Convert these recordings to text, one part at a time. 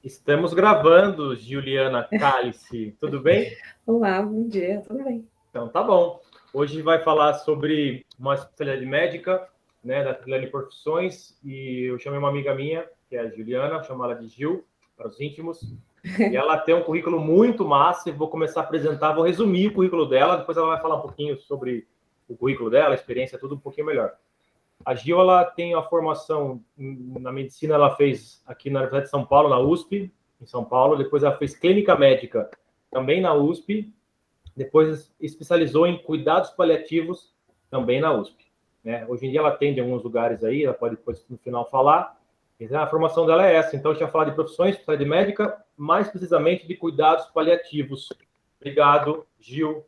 Estamos gravando, Juliana Cálice. Tudo bem? Olá, bom dia, tudo bem? Então, tá bom. Hoje vai falar sobre uma especialidade médica, né, da trilha de profissões, e eu chamei uma amiga minha, que é a Juliana, chamo ela de Gil, para os íntimos, e ela tem um currículo muito massa, e vou começar a apresentar, vou resumir o currículo dela, depois ela vai falar um pouquinho sobre o currículo dela, a experiência, tudo um pouquinho melhor. A Gil, ela tem a formação na medicina, ela fez aqui na Universidade de São Paulo, na USP, em São Paulo. Depois ela fez clínica médica também na USP. Depois especializou em cuidados paliativos também na USP. Né? Hoje em dia ela atende em alguns lugares aí, ela pode depois no final falar. A formação dela é essa. Então, a gente vai falar de profissões, especialidade médica, mais precisamente de cuidados paliativos. Obrigado, Gil.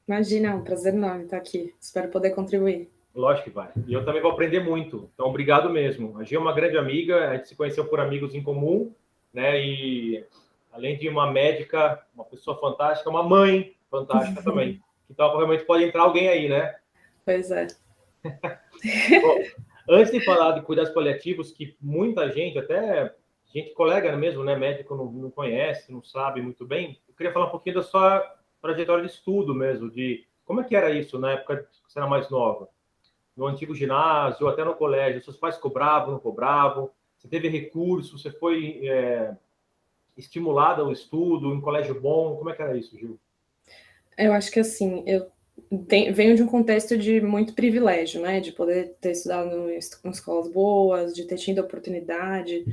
Imagina, é um prazer enorme estar aqui. Espero poder contribuir. Lógico que vai. E eu também vou aprender muito. Então, obrigado mesmo. A Gia é uma grande amiga, a gente se conheceu por amigos em comum, né? E além de uma médica, uma pessoa fantástica, uma mãe fantástica também. Então, provavelmente pode entrar alguém aí, né? Pois é. Bom, antes de falar de cuidados paliativos, que muita gente, até gente colega mesmo, né? Médico não conhece, não sabe muito bem, eu queria falar um pouquinho da sua trajetória de estudo mesmo, de como é que era isso na época que você era mais nova. No antigo ginásio, até no colégio, seus pais cobravam, não cobravam? Você teve recurso, você foi estimulada ao estudo, em colégio bom? Como é que era isso, Gil? Eu acho que assim, venho de um contexto de muito privilégio, né? De poder ter estudado em escolas boas, de ter tido oportunidade.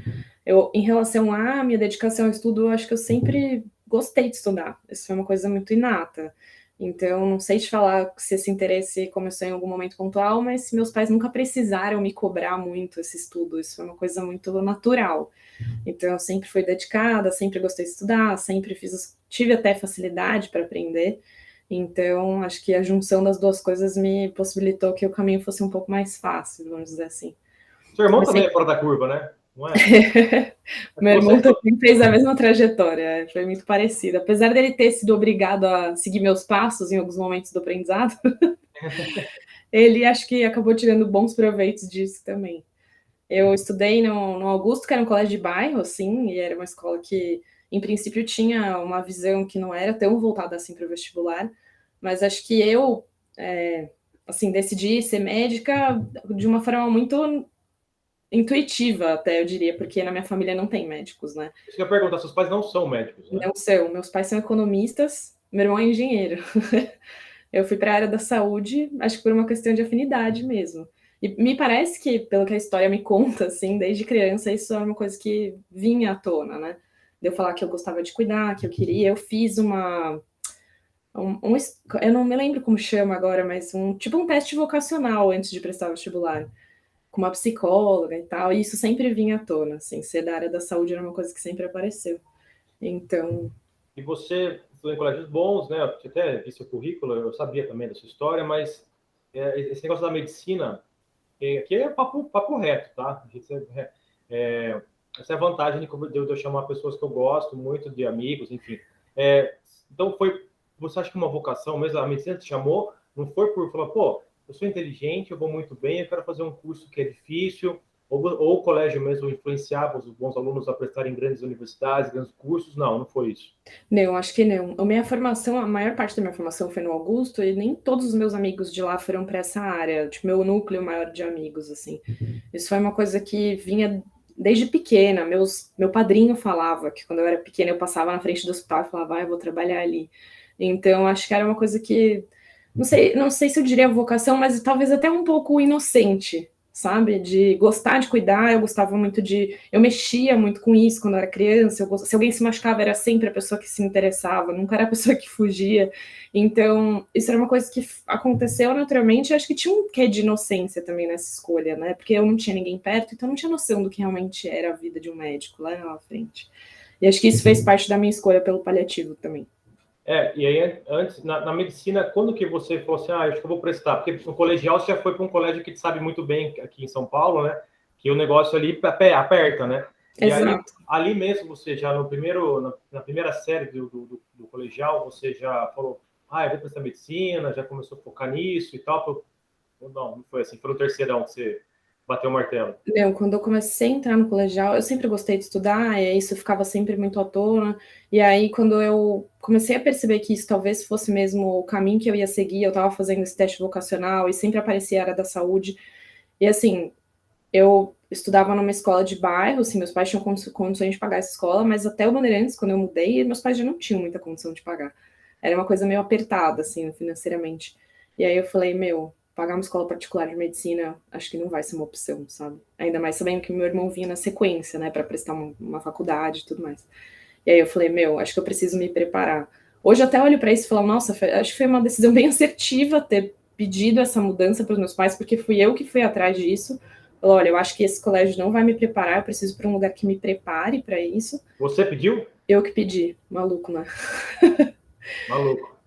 Em relação à minha dedicação ao estudo, eu acho que eu sempre gostei de estudar. Isso foi uma coisa muito inata. Então, não sei te falar se esse interesse começou em algum momento pontual, mas meus pais nunca precisaram me cobrar muito esse estudo. Isso foi uma coisa muito natural. Então, eu sempre fui dedicada, sempre gostei de estudar, tive até facilidade para aprender. Então, acho que a junção das duas coisas me possibilitou que o caminho fosse um pouco mais fácil, vamos dizer assim. Seu irmão também Comecei é fora da curva, né? Não é? Meu irmão Vocês... também fez a mesma trajetória, foi muito parecido. Apesar dele ter sido obrigado a seguir meus passos em alguns momentos do aprendizado, ele acho que acabou tirando bons proveitos disso também. Eu estudei no Augusto, que era um colégio de bairro, assim, e era uma escola que, em princípio, tinha uma visão que não era tão voltada assim para o vestibular, mas acho que eu, assim, decidi ser médica de uma forma muito intuitiva, até eu diria, porque na minha família não tem médicos, né? Isso que eu ia perguntar, seus pais não são médicos, né? Não são. Meus pais são economistas, meu irmão é engenheiro. Eu fui para a área da saúde, acho que por uma questão de afinidade mesmo. E me parece que, pelo que a história me conta, assim, desde criança, isso era uma coisa que vinha à tona, né? De eu falar que eu gostava de cuidar, que eu queria. Eu fiz eu não me lembro como chama agora, mas tipo um teste vocacional antes de prestar o vestibular, com uma psicóloga e tal, e isso sempre vinha à tona, assim, ser da área da saúde era uma coisa que sempre apareceu. Então, E você estudou em colégios bons, né? Eu até vi seu currículo, eu sabia também da sua história, mas esse negócio da medicina, aqui é papo reto, tá? É, essa é a vantagem de eu chamar pessoas que eu gosto muito, de amigos, enfim. Então, você acha que uma vocação mesmo, a medicina te chamou, não foi por falar, pô, eu sou inteligente, eu vou muito bem, eu quero fazer um curso que é difícil, ou o colégio mesmo influenciava os bons alunos a prestarem grandes universidades, grandes cursos? Não foi isso. não, acho que não. A minha formação, a maior parte da minha formação foi no Augusto e nem todos os meus amigos de lá foram para essa área, tipo, meu núcleo maior de amigos, assim. Isso foi uma coisa que vinha desde pequena. Meu padrinho falava que quando eu era pequena eu passava na frente do hospital e falava, eu vou trabalhar ali. Então, acho que era uma coisa que, não sei se eu diria vocação, mas talvez até um pouco inocente, sabe? De gostar de cuidar, eu gostava muito de. Eu mexia muito com isso quando eu era criança. Se alguém se machucava, era sempre a pessoa que se interessava, nunca era a pessoa que fugia. Então, isso era uma coisa que aconteceu naturalmente. Eu acho que tinha um quê de inocência também nessa escolha, né? Porque eu não tinha ninguém perto, então eu não tinha noção do que realmente era a vida de um médico lá na frente. E acho que isso fez parte da minha escolha pelo paliativo também. E aí, antes, na medicina, quando que você falou assim, acho que eu vou prestar? Porque no colegial você já foi para um colégio que sabe muito bem, aqui em São Paulo, né? Que o negócio ali aperta, né? E aí, Exato. ali mesmo, você já na primeira série do colegial, você já falou, eu vou prestar medicina, já começou a focar nisso e tal. Não foi assim, foi no terceirão que você bater o martelo? Meu, quando eu comecei a entrar no colegial, eu sempre gostei de estudar, e aí isso ficava sempre muito à tona. E aí, quando eu comecei a perceber que isso talvez fosse mesmo o caminho que eu ia seguir, eu estava fazendo esse teste vocacional e sempre aparecia a área da saúde. E assim, eu estudava numa escola de bairro, assim, meus pais tinham condições de pagar essa escola, mas até o Bandeirantes, quando eu mudei, meus pais já não tinham muita condição de pagar. Era uma coisa meio apertada, assim, financeiramente. E aí eu falei, meu, pagar uma escola particular de medicina, acho que não vai ser uma opção, sabe? Ainda mais sabendo que meu irmão vinha na sequência, né, para prestar uma faculdade e tudo mais. E aí eu falei, meu, acho que eu preciso me preparar. Hoje eu até olho para isso e falo, nossa, acho que foi uma decisão bem assertiva ter pedido essa mudança para os meus pais, porque fui eu que fui atrás disso. Falei, olha, eu acho que esse colégio não vai me preparar, eu preciso para um lugar que me prepare para isso. Você pediu? Eu que pedi, maluco, né? Maluco.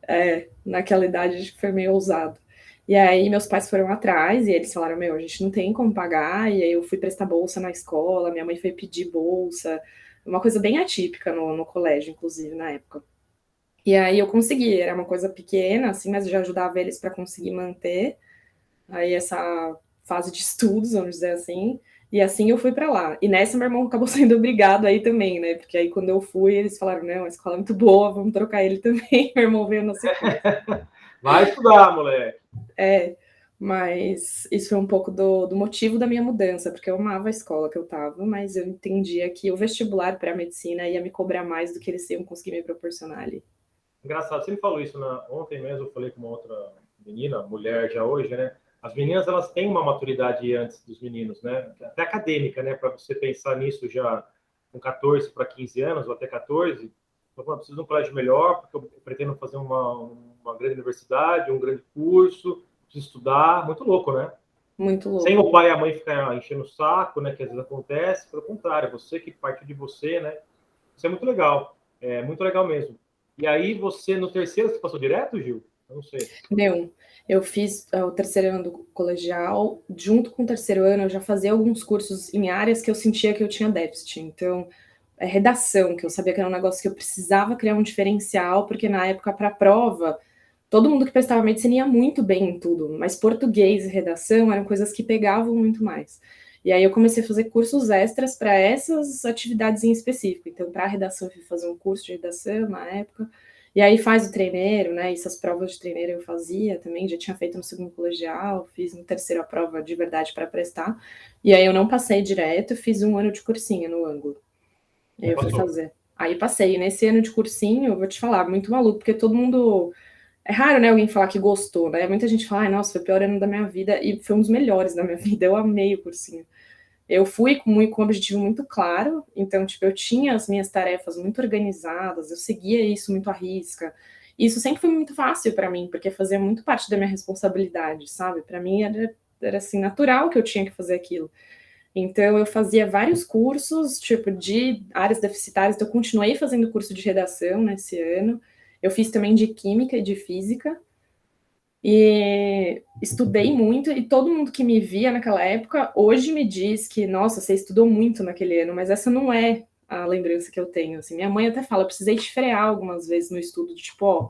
Naquela idade acho que foi meio ousado. E aí meus pais foram atrás e eles falaram, meu, a gente não tem como pagar. E aí eu fui prestar bolsa na escola, minha mãe foi pedir bolsa, uma coisa bem atípica no colégio, inclusive, na época. E aí eu consegui, era uma coisa pequena, assim, mas já ajudava eles para conseguir manter aí essa fase de estudos, vamos dizer assim. E assim eu fui para lá. E nessa meu irmão acabou sendo obrigado aí também, né? Porque aí quando eu fui, eles falaram, não, a escola é muito boa, vamos trocar ele também. Meu irmão veio na sequência. Vai estudar, moleque. Mas isso foi um pouco do motivo da minha mudança, porque eu amava a escola que eu estava, mas eu entendia que o vestibular para a medicina ia me cobrar mais do que eles iam conseguir me proporcionar ali. Engraçado, você me falou isso ontem mesmo, eu falei com uma outra menina, mulher já hoje, né? As meninas, elas têm uma maturidade antes dos meninos, né? Até acadêmica, né? Para você pensar nisso já com 14 para 15 anos, ou até 14, eu preciso de um colégio melhor, porque eu pretendo fazer uma grande universidade, um grande curso, preciso estudar, muito louco, né? Muito louco. Sem o pai e a mãe ficar enchendo o saco, né? Que às vezes acontece, pelo contrário, você que partiu de você, né? Isso é muito legal mesmo. E aí você, no terceiro, você passou direto, Gil? Eu não sei. Não, eu fiz o terceiro ano do colegial, junto com o terceiro ano eu já fazia alguns cursos em áreas que eu sentia que eu tinha déficit. Então, redação, que eu sabia que era um negócio que eu precisava criar um diferencial, porque na época, para a prova, todo mundo que prestava medicina ia muito bem em tudo, mas português e redação eram coisas que pegavam muito mais. E aí eu comecei a fazer cursos extras para essas atividades em específico. Então, para a redação, eu fui fazer um curso de redação na época. E aí faz o treineiro, né? Essas provas de treineiro eu fazia também, já tinha feito no segundo colegial, fiz no terceiro a prova de verdade para prestar. E aí eu não passei direto, fiz um ano de cursinho no ângulo. E aí eu fui fazer. Aí passei. Nesse ano de cursinho, eu vou te falar, muito maluco, porque todo mundo. É raro, né, alguém falar que gostou, né? Muita gente fala, ai, nossa, foi o pior ano da minha vida, e foi um dos melhores da minha vida. Eu amei o cursinho. Eu fui com um objetivo muito claro, então, tipo, eu tinha as minhas tarefas muito organizadas, eu seguia isso muito à risca. Isso sempre foi muito fácil para mim, porque fazia muito parte da minha responsabilidade, sabe? Para mim era assim, natural que eu tinha que fazer aquilo. Então, eu fazia vários cursos, tipo, de áreas deficitárias, então eu continuei fazendo curso de redação nesse ano. Eu fiz também de química e de física. E estudei muito, e todo mundo que me via naquela época, hoje me diz que, nossa, você estudou muito naquele ano, mas essa não é a lembrança que eu tenho, assim. Minha mãe até fala, eu precisei te frear algumas vezes no estudo, de tipo, ó,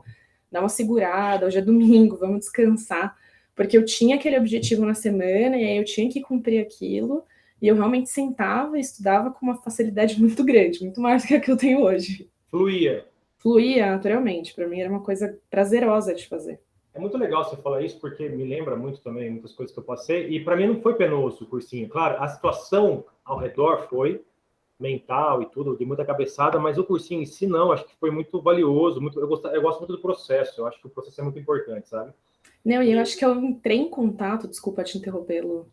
dá uma segurada, hoje é domingo, vamos descansar, porque eu tinha aquele objetivo na semana, e aí eu tinha que cumprir aquilo, e eu realmente sentava e estudava com uma facilidade muito grande, muito mais do que a que eu tenho hoje. Fluía. Fluía naturalmente, para mim era uma coisa prazerosa de fazer. É muito legal você falar isso, porque me lembra muito também muitas coisas que eu passei, e para mim não foi penoso o cursinho. Claro, a situação ao redor foi mental e tudo, de muita cabeçada, mas o cursinho em si não, acho que foi muito valioso, eu gosto muito do processo, eu acho que o processo é muito importante, sabe? Não, e eu acho que eu entrei em contato, desculpa te interromper, Lu.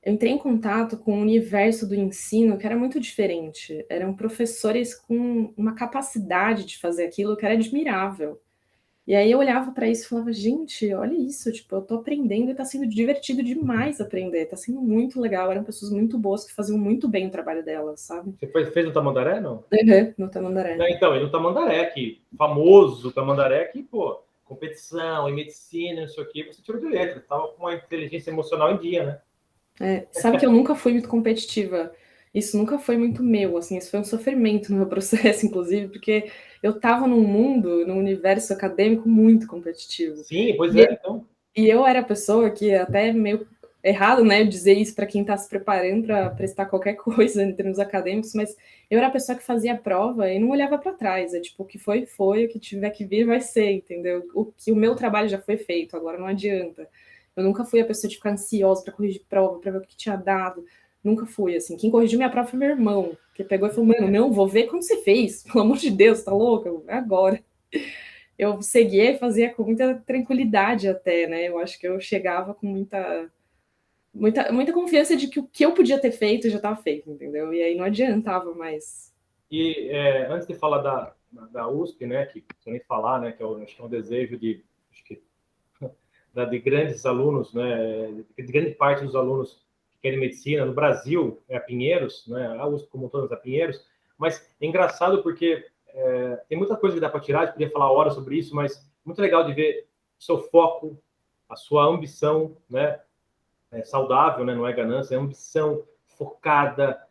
Eu entrei em contato com o universo do ensino que era muito diferente. Eram professores com uma capacidade de fazer aquilo que era admirável. E aí eu olhava para isso e falava, gente, olha isso, tipo, eu tô aprendendo e tá sendo divertido demais aprender, tá sendo muito legal, eram pessoas muito boas que faziam muito bem o trabalho delas, sabe? Você fez no Tamandaré, não? Uhum, no Tamandaré. Então, e no Tamandaré, que famoso Tamandaré, que, pô, competição em medicina, não sei o quê, você tirou de letra, tava com uma inteligência emocional em dia, né? Sabe que eu nunca fui muito competitiva. Isso nunca foi muito meu, assim, isso foi um sofrimento no meu processo, inclusive, porque eu tava num mundo, num universo acadêmico muito competitivo. Sim, pois é, então. E eu era a pessoa que até meio errado, né, dizer isso para quem está se preparando para prestar qualquer coisa em termos acadêmicos, mas eu era a pessoa que fazia a prova e não olhava para trás, é tipo, o que foi, o que tiver que vir vai ser, entendeu? O meu trabalho já foi feito, agora não adianta. Eu nunca fui a pessoa de ficar ansiosa para corrigir prova, para ver o que tinha dado, nunca fui, assim. Quem corrigiu minha prova foi meu irmão, que pegou e falou, mano, não, vou ver como você fez, pelo amor de Deus, tá louca? É agora. Eu seguia e fazia com muita tranquilidade até, né? Eu acho que eu chegava com muita confiança de que o que eu podia ter feito já estava feito, entendeu? E aí não adiantava mais. E antes de falar da USP, né, que sem nem falar, né, que acho que é um desejo acho que, de grandes alunos, né, de grande parte dos alunos que querem medicina no Brasil, é a Pinheiros, né, a USP como todas a Pinheiros, mas é engraçado porque tem muita coisa que dá para tirar, a gente podia falar horas sobre isso, mas muito legal de ver o seu foco, a sua ambição, né, saudável, né, não é ganância, é ambição focada,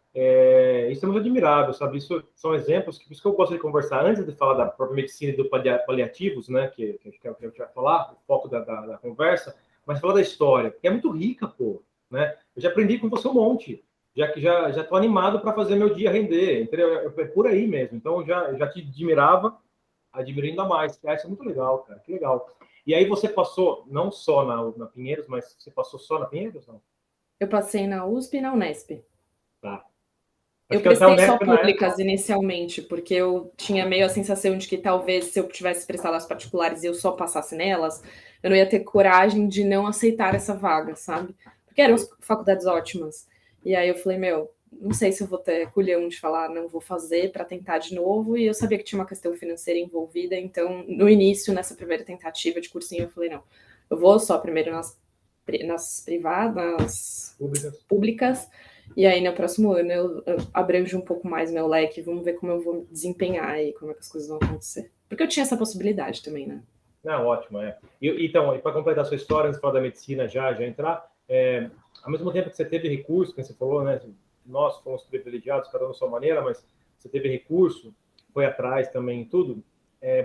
isso é muito admirável, sabe? Isso são exemplos que, por isso que eu gosto de conversar antes de falar da própria medicina e do paliativos, né? Que a gente vai falar, o foco da conversa, mas falar da história, que é muito rica, pô, né? Eu já aprendi com você um monte, já que já estou animado para fazer meu dia render, entendeu? É por aí mesmo. Então, já te admirava, admiro ainda mais. Isso é muito legal, cara, que legal. E aí você passou não só na Pinheiros, mas você passou só na Pinheiros, não? Eu passei na USP e na Unesp. Tá. Acho Eu que até o prestei só Unesp na época. públicas inicialmente, porque eu tinha meio a sensação de que talvez se eu tivesse prestado as particulares e eu só passasse nelas, eu não ia ter coragem de não aceitar essa vaga, sabe? Porque eram faculdades ótimas. E aí eu falei, meu, não sei se eu vou ter culhão de falar, não vou fazer para tentar de novo. E eu sabia que tinha uma questão financeira envolvida, então no início, nessa primeira tentativa de cursinho, eu falei, não, eu vou só primeiro nas privadas, públicas. E aí, no próximo ano, eu abranjo um pouco mais meu leque, vamos ver como eu vou me desempenhar e como é que as coisas vão acontecer. Porque eu tinha essa possibilidade também, né? Não, ótimo, Então, para completar a sua história, antes de falar da medicina já entrar, ao mesmo tempo que você teve recurso, que você falou, né? Nós fomos privilegiados, cada um à sua maneira, mas você teve recurso, foi atrás também tudo,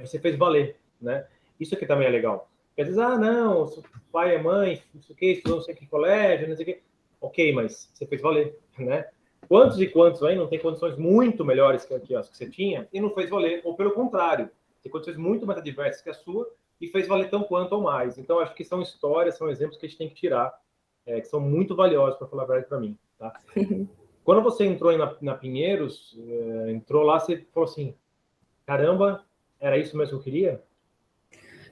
você fez valer, né? Isso aqui também é legal. Porque às vezes, não, pai e mãe, não sei o que, estudou não sei que colégio, não sei o que. Ok, mas você fez valer, né? Quantos e quantos aí não tem condições muito melhores que as que você tinha e não fez valer, ou pelo contrário, tem condições muito mais adversas que a sua e fez valer tão quanto ou mais. Então, acho que são histórias, são exemplos que a gente tem que tirar, que são muito valiosos, para falar a verdade para mim. Tá? Quando você entrou na Pinheiros, entrou lá, você falou assim, caramba, era isso mesmo que eu queria?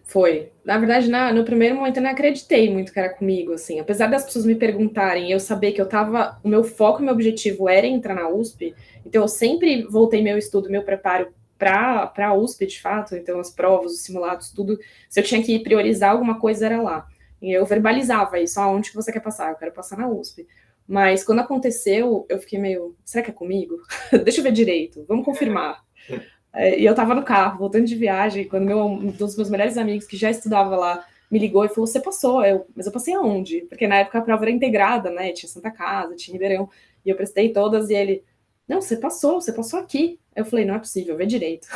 Foi. Na verdade, no primeiro momento eu não acreditei muito que era comigo, assim. Apesar das pessoas me perguntarem, eu saber que eu tava... O meu foco e meu objetivo era entrar na USP, então eu sempre voltei meu estudo, meu preparo para a USP, de fato. Então as provas, os simulados, tudo. Se eu tinha que priorizar alguma coisa, era lá. E eu verbalizava isso, aonde que você quer passar? Eu quero passar na USP. Mas quando aconteceu, eu fiquei meio, será que é comigo? Deixa eu ver direito, vamos confirmar. E eu tava no carro, voltando de viagem, quando um dos meus melhores amigos, que já estudava lá, me ligou e falou, você passou? Mas eu passei aonde? Porque na época a prova era integrada, né? Tinha Santa Casa, tinha Ribeirão, e eu prestei todas, e ele, não, você passou aqui. Eu falei, não é possível, vê direito.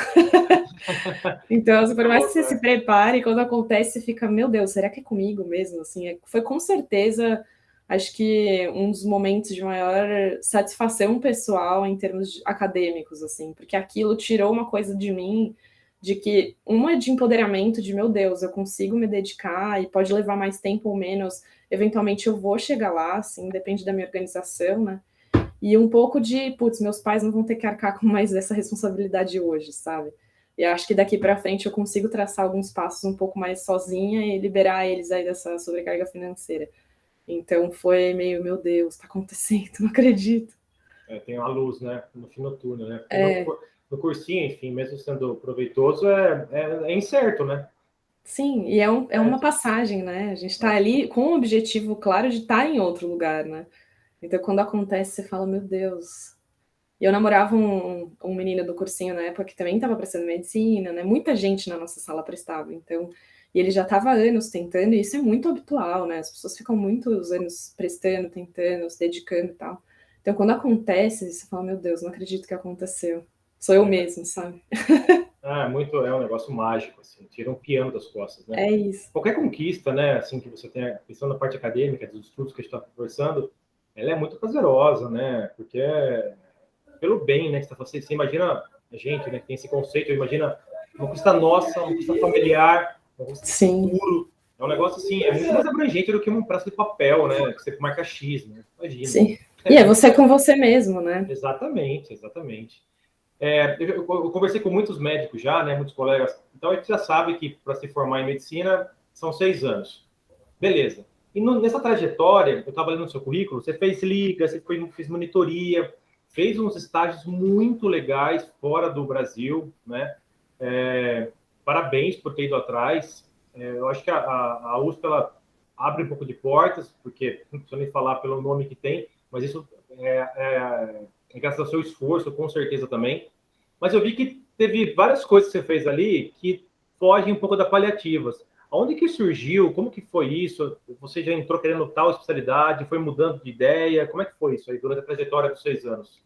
Então, por mais que você se prepare, quando acontece, você fica, meu Deus, será que é comigo mesmo? Assim, foi com certeza, acho que um dos momentos de maior satisfação pessoal em termos acadêmicos, assim, porque aquilo tirou uma coisa de mim, de que uma de empoderamento, de meu Deus, eu consigo me dedicar e pode levar mais tempo ou menos, eventualmente eu vou chegar lá, assim, depende da minha organização, né? E um pouco de, putz, meus pais não vão ter que arcar com mais essa responsabilidade hoje, sabe? E eu acho que daqui para frente eu consigo traçar alguns passos um pouco mais sozinha e liberar eles aí dessa sobrecarga financeira. Então foi meio, meu Deus, tá acontecendo, não acredito. Tem uma luz, né? No fim do túnel, né? É, No cursinho, enfim, mesmo sendo proveitoso, é incerto, né? sim, e é uma passagem, né? A gente tá ali com o objetivo claro de estar em outro lugar, né? Então quando acontece, você fala, meu Deus. E eu namorava um menino do cursinho na época que também estava prestando medicina, né? Muita gente na nossa sala prestava, então. E ele já estava há anos tentando, e isso é muito habitual, né? As pessoas ficam muitos anos prestando, tentando, se dedicando e tal. Então, quando acontece, você fala, meu Deus, não acredito que aconteceu. Sou eu mesmo, sabe? É um negócio mágico, assim, tira um piano das costas, né? É isso. Qualquer conquista, né, assim, que você tenha, pensando na parte acadêmica, dos estudos que a gente está conversando, ela é muito prazerosa, né? Porque é pelo bem, né? Que você imagina a gente, né, que tem esse conceito, imagina uma conquista nossa, uma conquista familiar, uma conquista Sim. futuro. É um negócio assim, é muito mais abrangente do que um prazo de papel, né? Que você marca X, né? Imagina. Sim. E é você com você mesmo, né? Exatamente, exatamente. Eu conversei com muitos médicos já, né? Muitos colegas. Então a gente já sabe que para se formar em medicina são 6 anos. Beleza. E nessa trajetória, eu estava lendo no seu currículo, você fez liga, você fez monitoria, fez uns estágios muito legais fora do Brasil, né? Parabéns por ter ido atrás. Eu acho que a USP ela abre um pouco de portas, porque não precisa nem falar pelo nome que tem, mas isso é graças ao seu esforço, com certeza também. Mas eu vi que teve várias coisas que você fez ali que fogem um pouco da paliativas. Onde que surgiu? Como que foi isso? Você já entrou querendo tal especialidade? Foi mudando de ideia? Como é que foi isso aí durante a trajetória dos 6 anos?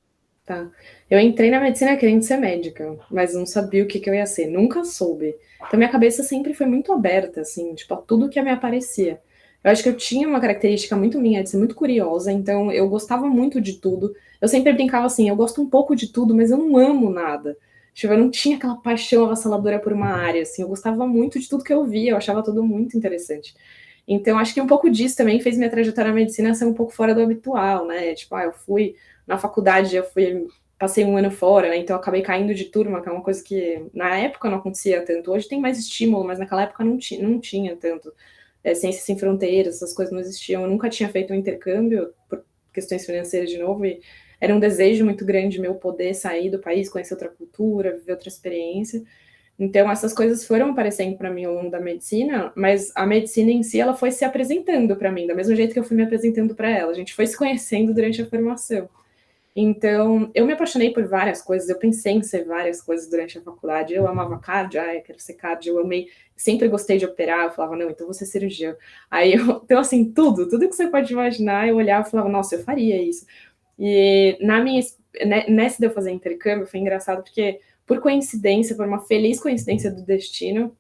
Tá. Eu entrei na medicina querendo ser médica, mas não sabia o que eu ia ser, nunca soube. Então minha cabeça sempre foi muito aberta, assim, tipo, a tudo que me aparecia. Eu acho que eu tinha uma característica muito minha de ser muito curiosa, então eu gostava muito de tudo. Eu sempre brincava assim, eu gosto um pouco de tudo, mas eu não amo nada. Tipo, eu não tinha aquela paixão avassaladora por uma área, assim, eu gostava muito de tudo que eu via, eu achava tudo muito interessante. Então, acho que um pouco disso também fez minha trajetória na medicina ser um pouco fora do habitual, né? Tipo, eu fui na faculdade, passei um ano fora, né? Então eu acabei caindo de turma, que é uma coisa que na época não acontecia tanto. Hoje tem mais estímulo, mas naquela época não tinha tanto. Ciências sem fronteiras, essas coisas não existiam. Eu nunca tinha feito um intercâmbio por questões financeiras de novo, e era um desejo muito grande meu poder sair do país, conhecer outra cultura, viver outra experiência. Então, essas coisas foram aparecendo para mim ao longo da medicina, mas a medicina em si, ela foi se apresentando para mim, do mesmo jeito que eu fui me apresentando para ela. A gente foi se conhecendo durante a formação. Então, eu me apaixonei por várias coisas, eu pensei em ser várias coisas durante a faculdade. Eu amava cardio, eu quero ser cardio, eu amei, sempre gostei de operar, eu falava, não, então vou ser cirurgião. Então assim, tudo que você pode imaginar, eu olhava e falava, nossa, eu faria isso. E nessa de eu fazer intercâmbio, foi engraçado, porque por coincidência, por uma feliz coincidência do destino,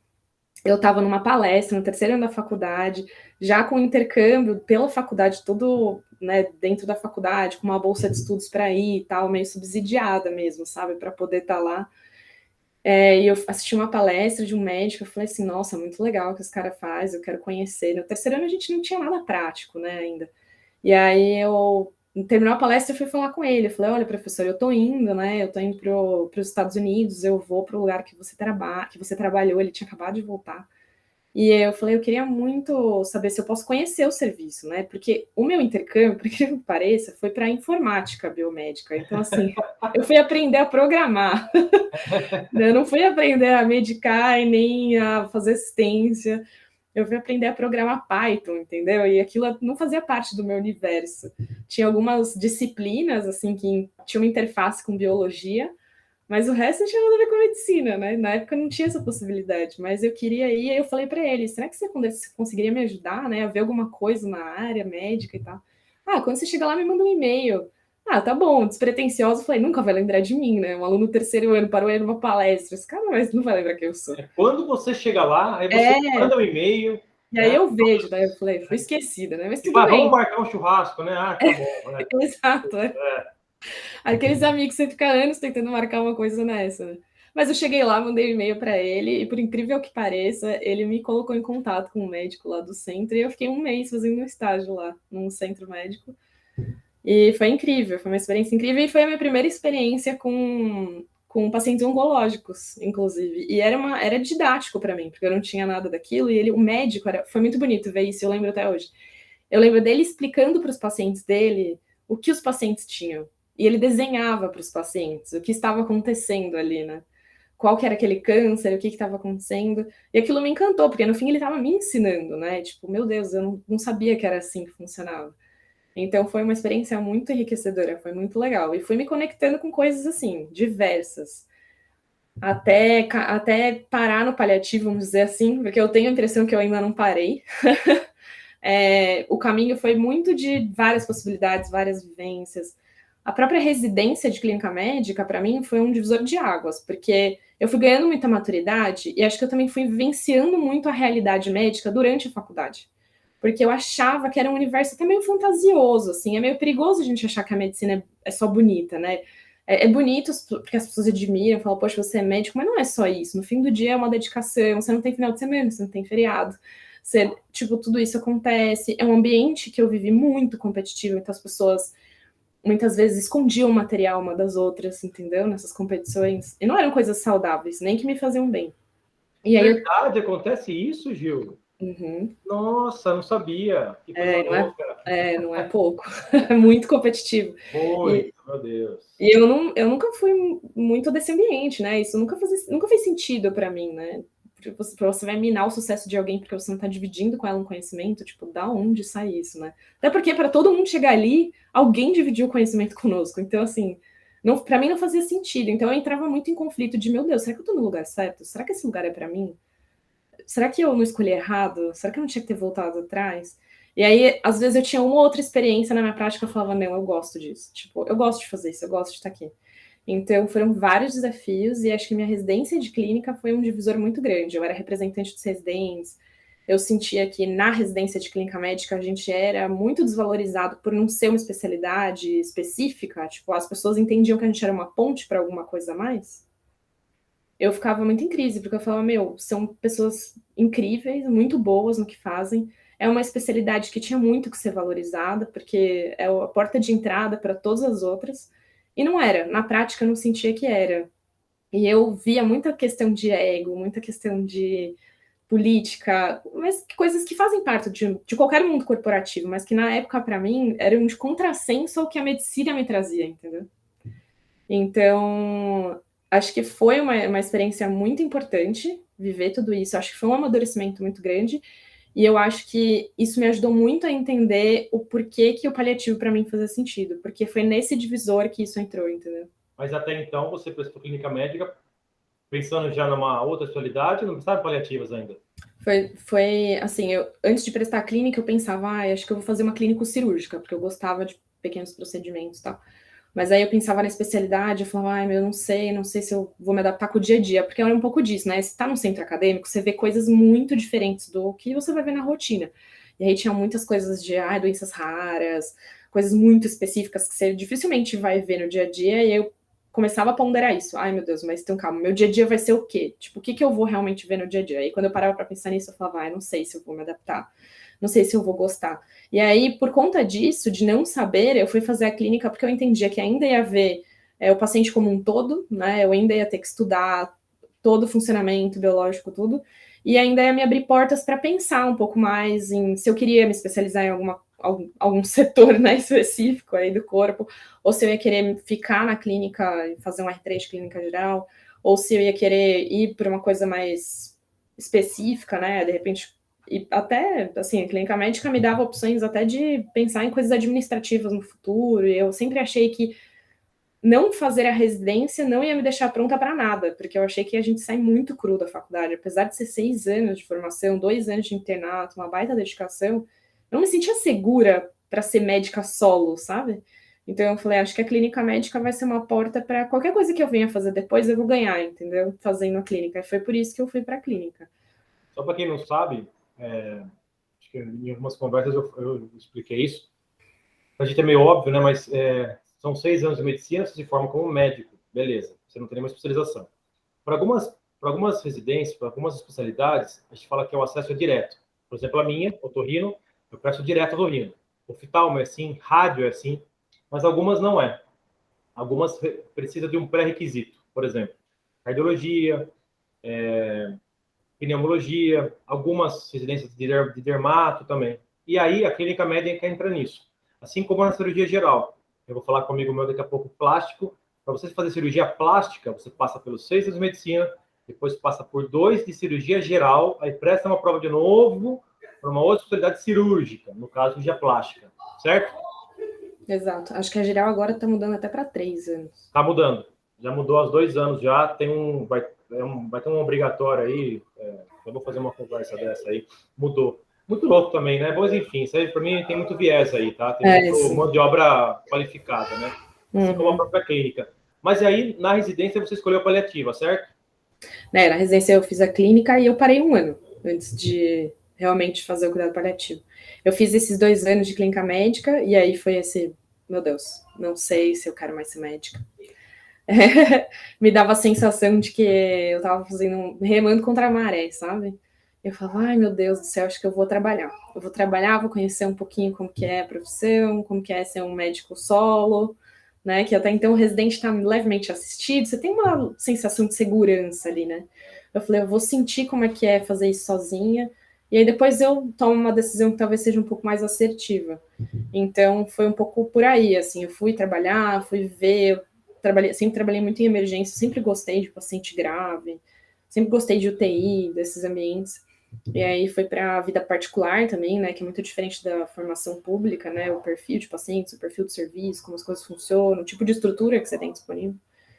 eu estava numa palestra no terceiro ano da faculdade, já com intercâmbio pela faculdade, todo, né, dentro da faculdade, com uma bolsa de estudos para ir e tal, meio subsidiada mesmo, sabe, para poder estar lá. E eu assisti uma palestra de um médico, eu falei assim, nossa, muito legal o que esse cara faz, eu quero conhecer. No terceiro ano a gente não tinha nada prático, né, ainda. E aí eu terminou a palestra e fui falar com ele. Eu falei, olha, professor, eu tô indo, né? Eu tô indo para os Estados Unidos, eu vou para o lugar que você trabalhou, ele tinha acabado de voltar. E eu falei, eu queria muito saber se eu posso conhecer o serviço, né? Porque o meu intercâmbio, por que pareça, foi para informática biomédica. Então, assim, eu fui aprender a programar. Eu não fui aprender a medicar e nem a fazer assistência. Eu fui aprender a programar Python, entendeu? E aquilo não fazia parte do meu universo. Tinha algumas disciplinas, assim, que tinham uma interface com biologia, mas o resto não tinha nada a ver com medicina, né? Na época não tinha essa possibilidade, mas eu queria ir, e aí eu falei para ele, será que você conseguiria me ajudar, né, a ver alguma coisa na área médica e tal? Quando você chegar lá, me manda um e-mail. Tá bom, despretensioso, falei, nunca vai lembrar de mim, né? Um aluno do terceiro ano parou aí numa palestra, esse cara não vai lembrar quem eu sou. Quando você chega lá, aí você manda um e-mail. E aí eu vejo, daí eu falei, fui esquecida, né? Mas tudo bem. Vamos marcar um churrasco, né? Tá bom. Né? Exato, Aqueles amigos que você fica anos tentando marcar uma coisa nessa, né? Mas eu cheguei lá, mandei um e-mail para ele, e por incrível que pareça, ele me colocou em contato com um médico lá do centro, e eu fiquei um mês fazendo um estágio lá, num centro médico. E foi incrível, foi uma experiência incrível, e foi a minha primeira experiência com pacientes oncológicos, inclusive. E era didático para mim, porque eu não tinha nada daquilo, e o médico, foi muito bonito ver isso, eu lembro até hoje. Eu lembro dele explicando para os pacientes dele o que os pacientes tinham. E ele desenhava para os pacientes o que estava acontecendo ali, né? Qual que era aquele câncer, o que estava acontecendo. E aquilo me encantou, porque no fim ele estava me ensinando, né? Tipo, meu Deus, eu não sabia que era assim que funcionava. Então foi uma experiência muito enriquecedora, foi muito legal. E fui me conectando com coisas assim, diversas. Até parar no paliativo, vamos dizer assim, porque eu tenho a impressão que eu ainda não parei. O caminho foi muito de várias possibilidades, várias vivências. a própria residência de clínica médica, para mim, foi um divisor de águas, porque eu fui ganhando muita maturidade e acho que eu também fui vivenciando muito a realidade médica durante a faculdade. Porque eu achava que era um universo até meio fantasioso, assim, é meio perigoso a gente achar que a medicina é só bonita, né? É bonito porque as pessoas admiram, falam, poxa, você é médico, mas não é só isso. No fim do dia é uma dedicação, você não tem final de semana, você não tem feriado. Você, tipo, tudo isso acontece. É um ambiente que eu vivi muito competitivo, então as pessoas muitas vezes escondiam o material uma das outras, entendeu? Nessas competições. E não eram coisas saudáveis, nem que me faziam bem. E aí verdade, acontece isso, Gil? Uhum. Nossa, não sabia. Que coisa louca. Não é pouco. É muito competitivo. Muito, meu Deus. E eu nunca fui muito desse ambiente, né? Isso nunca fez sentido para mim, né? Você vai minar o sucesso de alguém porque você não está dividindo com ela um conhecimento, tipo, da onde sai isso, né? Até porque para todo mundo chegar ali, alguém dividiu o conhecimento conosco. Então, assim, para mim não fazia sentido. Então eu entrava muito em conflito de, meu Deus, será que eu tô no lugar certo? Será que esse lugar é para mim? Será que eu não escolhi errado? Será que eu não tinha que ter voltado atrás? E aí, às vezes, eu tinha uma outra experiência na minha prática, eu falava, não, eu gosto disso. Tipo, eu gosto de fazer isso, eu gosto de estar aqui. Então, foram vários desafios e acho que minha residência de clínica foi um divisor muito grande. Eu era representante dos residentes, eu sentia que na residência de clínica médica a gente era muito desvalorizado por não ser uma especialidade específica. Tipo, as pessoas entendiam que a gente era uma ponte para alguma coisa a mais. Eu ficava muito em crise, porque eu falava, meu, são pessoas incríveis, muito boas no que fazem. É uma especialidade que tinha muito que ser valorizada, porque é a porta de entrada para todas as outras. E não era. Na prática, eu não sentia que era. E eu via muita questão de ego, muita questão de política, mas coisas que fazem parte de qualquer mundo corporativo, mas que na época, para mim, eram de contrassenso ao que a medicina me trazia, entendeu? Então, acho que foi uma experiência muito importante viver tudo isso. Acho que foi um amadurecimento muito grande. E eu acho que isso me ajudou muito a entender o porquê que o paliativo para mim fazia sentido. Porque foi nesse divisor que isso entrou, entendeu? Mas até então você prestou clínica médica pensando já numa outra especialidade, não precisava paliativas ainda? Foi assim, antes de prestar a clínica, eu pensava, acho que eu vou fazer uma clínica cirúrgica, porque eu gostava de pequenos procedimentos e tal. Mas aí eu pensava na especialidade, eu falava, eu não sei se eu vou me adaptar com o dia a dia, porque era um pouco disso, né? Você tá no centro acadêmico, você vê coisas muito diferentes do que você vai ver na rotina. E aí tinha muitas coisas de, doenças raras, coisas muito específicas que você dificilmente vai ver no dia a dia, e eu começava a ponderar isso. Ai, meu Deus, mas então calma, meu dia a dia vai ser o quê? Tipo, o que eu vou realmente ver no dia a dia? E quando eu parava para pensar nisso, eu falava, não sei se eu vou me adaptar, não sei se eu vou gostar. E aí, por conta disso, de não saber, eu fui fazer a clínica porque eu entendia que ainda ia ver o paciente como um todo, né? Eu ainda ia ter que estudar todo o funcionamento biológico, tudo, e ainda ia me abrir portas para pensar um pouco mais em se eu queria me especializar em algum setor, né, específico aí do corpo, ou se eu ia querer ficar na clínica e fazer um R3 de clínica geral, ou se eu ia querer ir para uma coisa mais específica, né, de repente. E até, assim, a clínica médica me dava opções até de pensar em coisas administrativas no futuro, e eu sempre achei que não fazer a residência não ia me deixar pronta para nada, porque eu achei que a gente sai muito cru da faculdade, apesar de ser 6 anos de formação, 2 anos de internato, uma baita dedicação, eu não me sentia segura para ser médica solo, sabe? Então eu falei, acho que a clínica médica vai ser uma porta para qualquer coisa que eu venha fazer depois, eu vou ganhar, entendeu? Fazendo a clínica. E foi por isso que eu fui para a clínica. Só para quem não sabe, acho que em algumas conversas eu expliquei isso. A gente é meio óbvio, né? Mas são 6 anos de medicina, você se forma como médico, beleza? Você não tem nenhuma especialização. Para algumas residências, para algumas especialidades, a gente fala que o acesso é direto. Por exemplo, a minha, otorrino, eu presto direto otorrino. Oftalmo é assim, rádio é assim, mas algumas não é. Algumas precisam de um pré-requisito. Por exemplo, cardiologia, pneumologia, algumas residências de dermato também. E aí a clínica médica entra nisso. Assim como na cirurgia geral. Eu vou falar comigo meu daqui a pouco, plástico. Para você fazer cirurgia plástica, você passa pelos 6 anos de medicina, depois passa por 2 de cirurgia geral, aí presta uma prova de novo para uma outra especialidade cirúrgica, no caso, cirurgia plástica, certo? Exato. Acho que a geral agora está mudando até para 3 anos. Está mudando. Já mudou há 2 anos já. Vai ter um obrigatório aí. Eu vou fazer uma conversa dessa aí. Mudou. Muito louco também, né? Mas enfim, isso aí para mim tem muito viés aí, tá? Tem muito mão de obra qualificada, né? assim como a própria clínica. Mas aí, na residência, você escolheu a paliativa, certo? Né, na residência eu fiz a clínica e eu parei 1 ano antes de realmente fazer o cuidado paliativo. Eu fiz esses 2 anos de clínica médica e aí foi esse, meu Deus, não sei se eu quero mais ser médica. Me dava a sensação de que eu tava remando contra a maré, sabe? Eu falava, ai meu Deus do céu, acho que eu vou trabalhar. Eu vou trabalhar, vou conhecer um pouquinho como que é a profissão, como que é ser um médico solo, né? Que até então o residente está levemente assistido, você tem uma sensação de segurança ali, né? Eu falei, eu vou sentir como é que é fazer isso sozinha, e aí depois eu tomo uma decisão que talvez seja um pouco mais assertiva. Então foi um pouco por aí, assim, eu fui trabalhar, fui ver, sempre trabalhei muito em emergência, sempre gostei de paciente grave, sempre gostei de UTI, desses ambientes. E aí foi para a vida particular também, né, que é muito diferente da formação pública, né, o perfil de pacientes, o perfil de serviço, como as coisas funcionam, o tipo de estrutura que você tem disponível.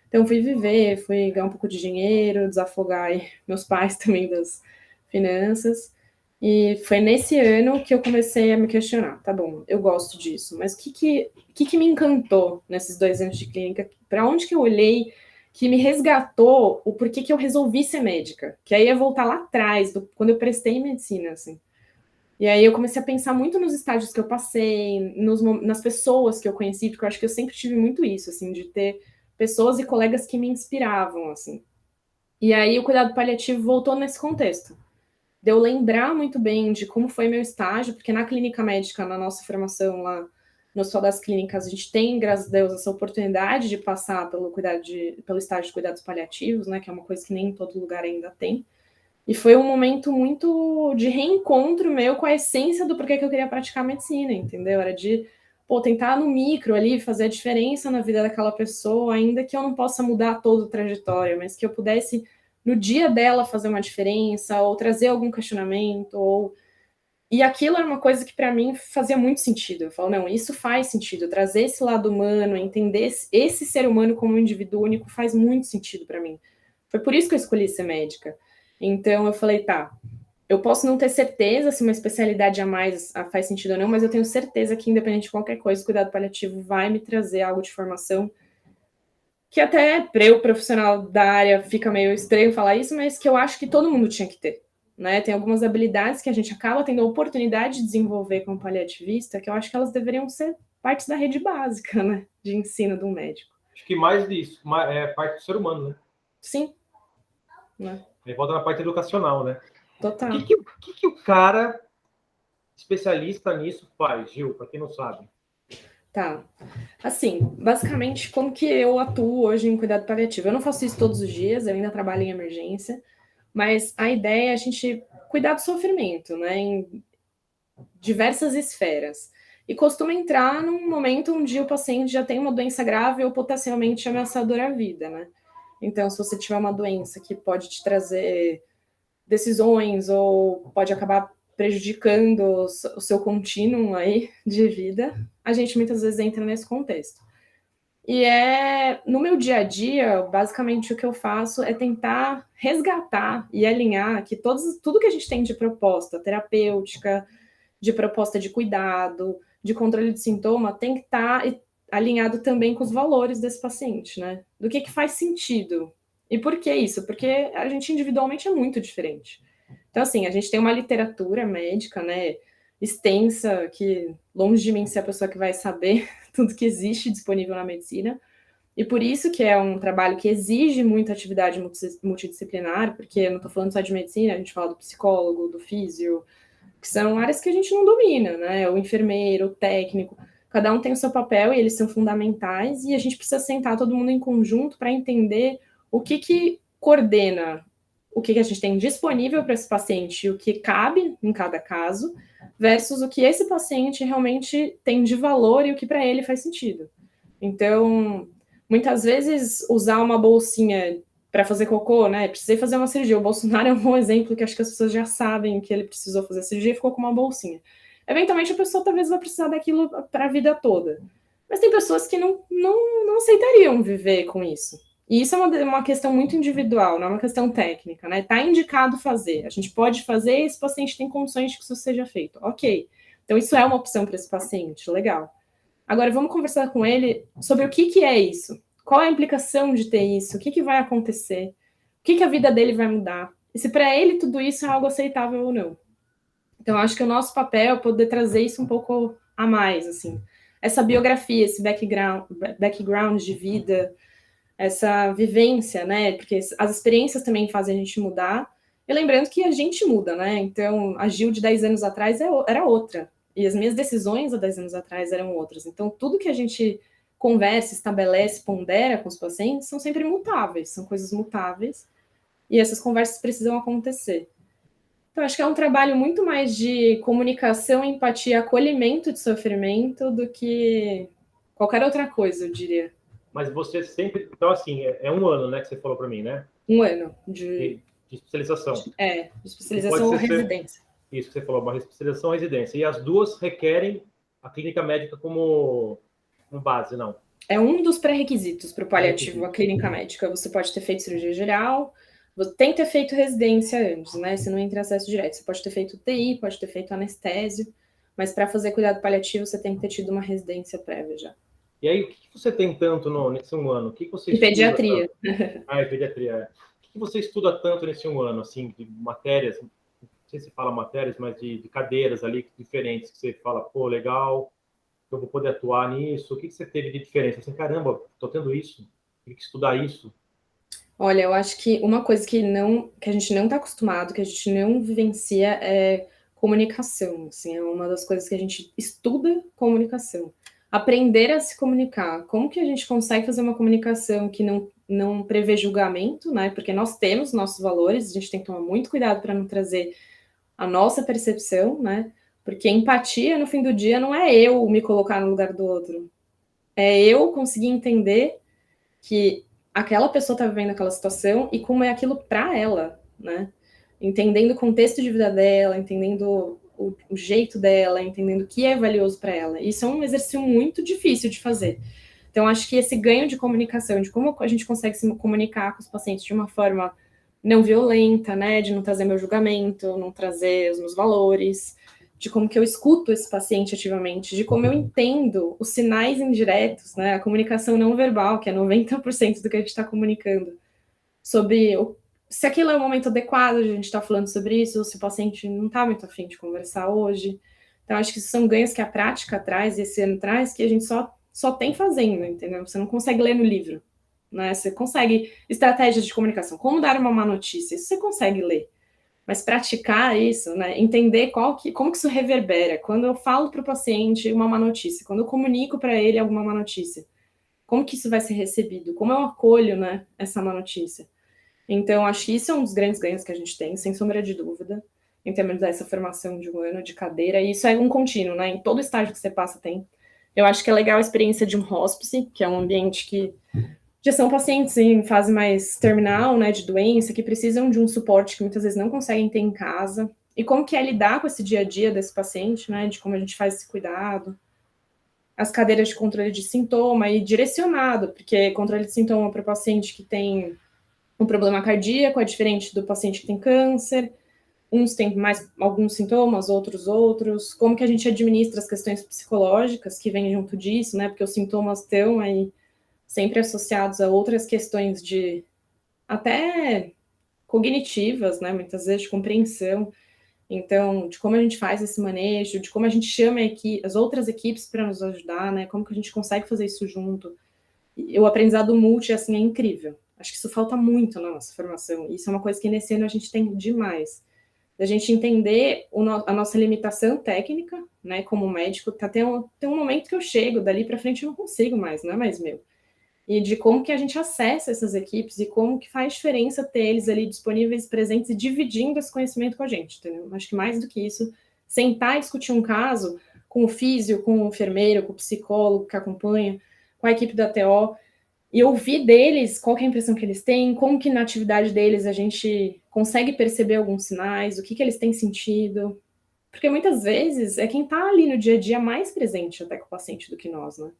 Então fui viver, fui ganhar um pouco de dinheiro, desafogar meus pais também das finanças. E foi nesse ano que eu comecei a me questionar, tá bom, eu gosto disso, mas o que me encantou nesses 2 anos de clínica? Para onde que eu olhei que me resgatou o porquê que eu resolvi ser médica? Que aí ia voltar lá atrás, quando eu prestei medicina, assim. E aí eu comecei a pensar muito nos estágios que eu passei, nas pessoas que eu conheci, porque eu acho que eu sempre tive muito isso, assim, de ter pessoas e colegas que me inspiravam, assim. E aí o cuidado paliativo voltou nesse contexto de eu lembrar muito bem de como foi meu estágio, porque na clínica médica, na nossa formação lá no Hospital das Clínicas, a gente tem, graças a Deus, essa oportunidade de passar pelo estágio de cuidados paliativos, né, que é uma coisa que nem em todo lugar ainda tem. E foi um momento muito de reencontro meu com a essência do porquê que eu queria praticar medicina, entendeu? Era de, pô, tentar no micro ali fazer a diferença na vida daquela pessoa, ainda que eu não possa mudar toda a trajetória, mas que eu pudesse no dia dela fazer uma diferença, ou trazer algum questionamento, ou... E aquilo era uma coisa que para mim fazia muito sentido. Eu falo, não, isso faz sentido, trazer esse lado humano, entender esse ser humano como um indivíduo único faz muito sentido para mim. Foi por isso que eu escolhi ser médica. Então eu falei, tá, eu posso não ter certeza se uma especialidade a mais faz sentido ou não, mas eu tenho certeza que, independente de qualquer coisa, o cuidado paliativo vai me trazer algo de formação que até para eu, profissional da área, fica meio estranho falar isso, mas que eu acho que todo mundo tinha que ter. Né? Tem algumas habilidades que a gente acaba tendo a oportunidade de desenvolver como paliativista, que eu acho que elas deveriam ser partes da rede básica, né? De ensino do médico. Acho que mais disso, é parte do ser humano, né? Sim. Né? Aí volta na parte educacional, né? Total. O que o cara especialista nisso faz, Gil, para quem não sabe? Tá. Assim, basicamente, como que eu atuo hoje em cuidado paliativo? Eu não faço isso todos os dias, eu ainda trabalho em emergência, mas a ideia é a gente cuidar do sofrimento, né? Em diversas esferas. E costuma entrar num momento onde o paciente já tem uma doença grave ou potencialmente ameaçadora à vida, né? Então, se você tiver uma doença que pode te trazer decisões ou pode acabar prejudicando o seu contínuo aí de vida, a gente muitas vezes entra nesse contexto. E no meu dia a dia, basicamente o que eu faço é tentar resgatar e alinhar que tudo que a gente tem de proposta terapêutica, de proposta de cuidado, de controle de sintoma, tem que estar alinhado também com os valores desse paciente, né? Do que faz sentido. E por que isso? Porque a gente individualmente é muito diferente. Então, assim, a gente tem uma literatura médica, né, extensa, que longe de mim ser a pessoa que vai saber tudo que existe disponível na medicina, e por isso que é um trabalho que exige muita atividade multidisciplinar, porque eu não estou falando só de medicina, a gente fala do psicólogo, do físio, que são áreas que a gente não domina, né? O enfermeiro, o técnico, cada um tem o seu papel e eles são fundamentais, e a gente precisa sentar todo mundo em conjunto para entender o que coordena o que a gente tem disponível para esse paciente, o que cabe em cada caso, versus o que esse paciente realmente tem de valor e o que para ele faz sentido. Então, muitas vezes, usar uma bolsinha para fazer cocô, né? Precisei fazer uma cirurgia. O Bolsonaro é um bom exemplo que acho que as pessoas já sabem que ele precisou fazer a cirurgia e ficou com uma bolsinha. Eventualmente, a pessoa talvez vai precisar daquilo para a vida toda. Mas tem pessoas que não aceitariam viver com isso. E isso é uma questão muito individual, não é uma questão técnica, né? Tá indicado fazer. A gente pode fazer e esse paciente tem condições de que isso seja feito. Ok. Então, isso é uma opção para esse paciente. Legal. Agora vamos conversar com ele sobre o que é isso, qual é a implicação de ter isso, o que vai acontecer, o que a vida dele vai mudar, e se para ele tudo isso é algo aceitável ou não. Então, acho que o nosso papel é poder trazer isso um pouco a mais, assim. Essa biografia, esse background de vida, essa vivência, né? Porque as experiências também fazem a gente mudar. E lembrando que a gente muda, né? Então, a Gil de 10 anos atrás era outra. E as minhas decisões há 10 anos atrás eram outras. Então, tudo que a gente conversa, estabelece, pondera com os pacientes são sempre mutáveis, são coisas mutáveis. E essas conversas precisam acontecer. Então, acho que é um trabalho muito mais de comunicação, empatia, acolhimento de sofrimento do que qualquer outra coisa, eu diria. Mas você sempre... Então, assim, é um ano, né, que você falou para mim, né? Um ano de especialização. De especialização ou residência. Isso que você falou, uma especialização ou residência. E as duas requerem a clínica médica como base, não? É um dos pré-requisitos para o paliativo, a clínica médica. Você pode ter feito cirurgia geral, você tem que ter feito residência antes, né? Você não entra em acesso direto. Você pode ter feito UTI, pode ter feito anestésio, mas para fazer cuidado paliativo, você tem que ter tido uma residência prévia já. E aí, o que você tem tanto nesse um ano? O que você estuda? Pediatria. Em pediatria. O que você estuda tanto nesse um ano, assim, de matérias, não sei se fala matérias, mas de cadeiras ali diferentes, que você fala, pô, legal, eu vou poder atuar nisso. O que você teve de diferença? Assim, caramba, tô tendo isso, tem que estudar isso. Olha, eu acho que uma coisa que a gente não está acostumado, que a gente não vivencia é comunicação. Assim, é uma das coisas que a gente estuda comunicação. Aprender a se comunicar. Como que a gente consegue fazer uma comunicação que não prevê julgamento, né? Porque nós temos nossos valores, a gente tem que tomar muito cuidado para não trazer a nossa percepção, né? Porque empatia, no fim do dia, não é eu me colocar no lugar do outro. É eu conseguir entender que aquela pessoa está vivendo aquela situação e como é aquilo para ela, né? Entendendo o contexto de vida dela, entendendo o jeito dela, entendendo o que é valioso para ela. Isso é um exercício muito difícil de fazer. Então, acho que esse ganho de comunicação, de como a gente consegue se comunicar com os pacientes de uma forma não violenta, né? De não trazer meu julgamento, não trazer os meus valores, de como que eu escuto esse paciente ativamente, de como eu entendo os sinais indiretos, né? A comunicação não verbal, que é 90% do que a gente está comunicando, sobre se aquilo é o momento adequado de a gente estar falando sobre isso, ou se o paciente não está muito afim de conversar hoje. Então, acho que isso são ganhos que a prática traz, e esse ano traz, que a gente só tem fazendo, entendeu? Você não consegue ler no livro, né? Você consegue estratégias de comunicação, como dar uma má notícia, isso você consegue ler. Mas praticar isso, né? Entender como que isso reverbera. Quando eu falo para o paciente uma má notícia, quando eu comunico para ele alguma má notícia, como que isso vai ser recebido? Como eu acolho, né, essa má notícia? Então, acho que isso é um dos grandes ganhos que a gente tem, sem sombra de dúvida, em termos dessa formação de um ano de cadeira. E isso é um contínuo, né? Em todo estágio que você passa tem. Eu acho que é legal a experiência de um hospice, que é um ambiente que já são pacientes em fase mais terminal, né, de doença, que precisam de um suporte que muitas vezes não conseguem ter em casa. E como que é lidar com esse dia a dia desse paciente, né, de como a gente faz esse cuidado. As cadeiras de controle de sintoma e direcionado, porque controle de sintoma para o paciente que tem um problema cardíaco é diferente do paciente que tem câncer. Uns têm mais alguns sintomas, outros. Como que a gente administra as questões psicológicas que vêm junto disso, né, porque os sintomas estão aí sempre associados a outras questões de até cognitivas, né, muitas vezes de compreensão. Então, de como a gente faz esse manejo, de como a gente chama as outras equipes para nos ajudar, né, como que a gente consegue fazer isso junto. E o aprendizado multi, assim, é incrível. Acho que isso falta muito na nossa formação. Isso é uma coisa que nesse ano a gente tem demais. Da gente entender a nossa limitação técnica, né, como médico. Tem um momento que eu chego, dali para frente eu não consigo mais, não é mais meu. E de como que a gente acessa essas equipes e como que faz diferença ter eles ali disponíveis, presentes e dividindo esse conhecimento com a gente, entendeu? Acho que mais do que isso, sentar e discutir um caso com o físio, com o enfermeiro, com o psicólogo que acompanha, com a equipe da TO, e ouvir deles qual que é a impressão que eles têm, como que na atividade deles a gente consegue perceber alguns sinais, o que eles têm sentido, porque muitas vezes é quem está ali no dia a dia mais presente até com o paciente do que nós, né?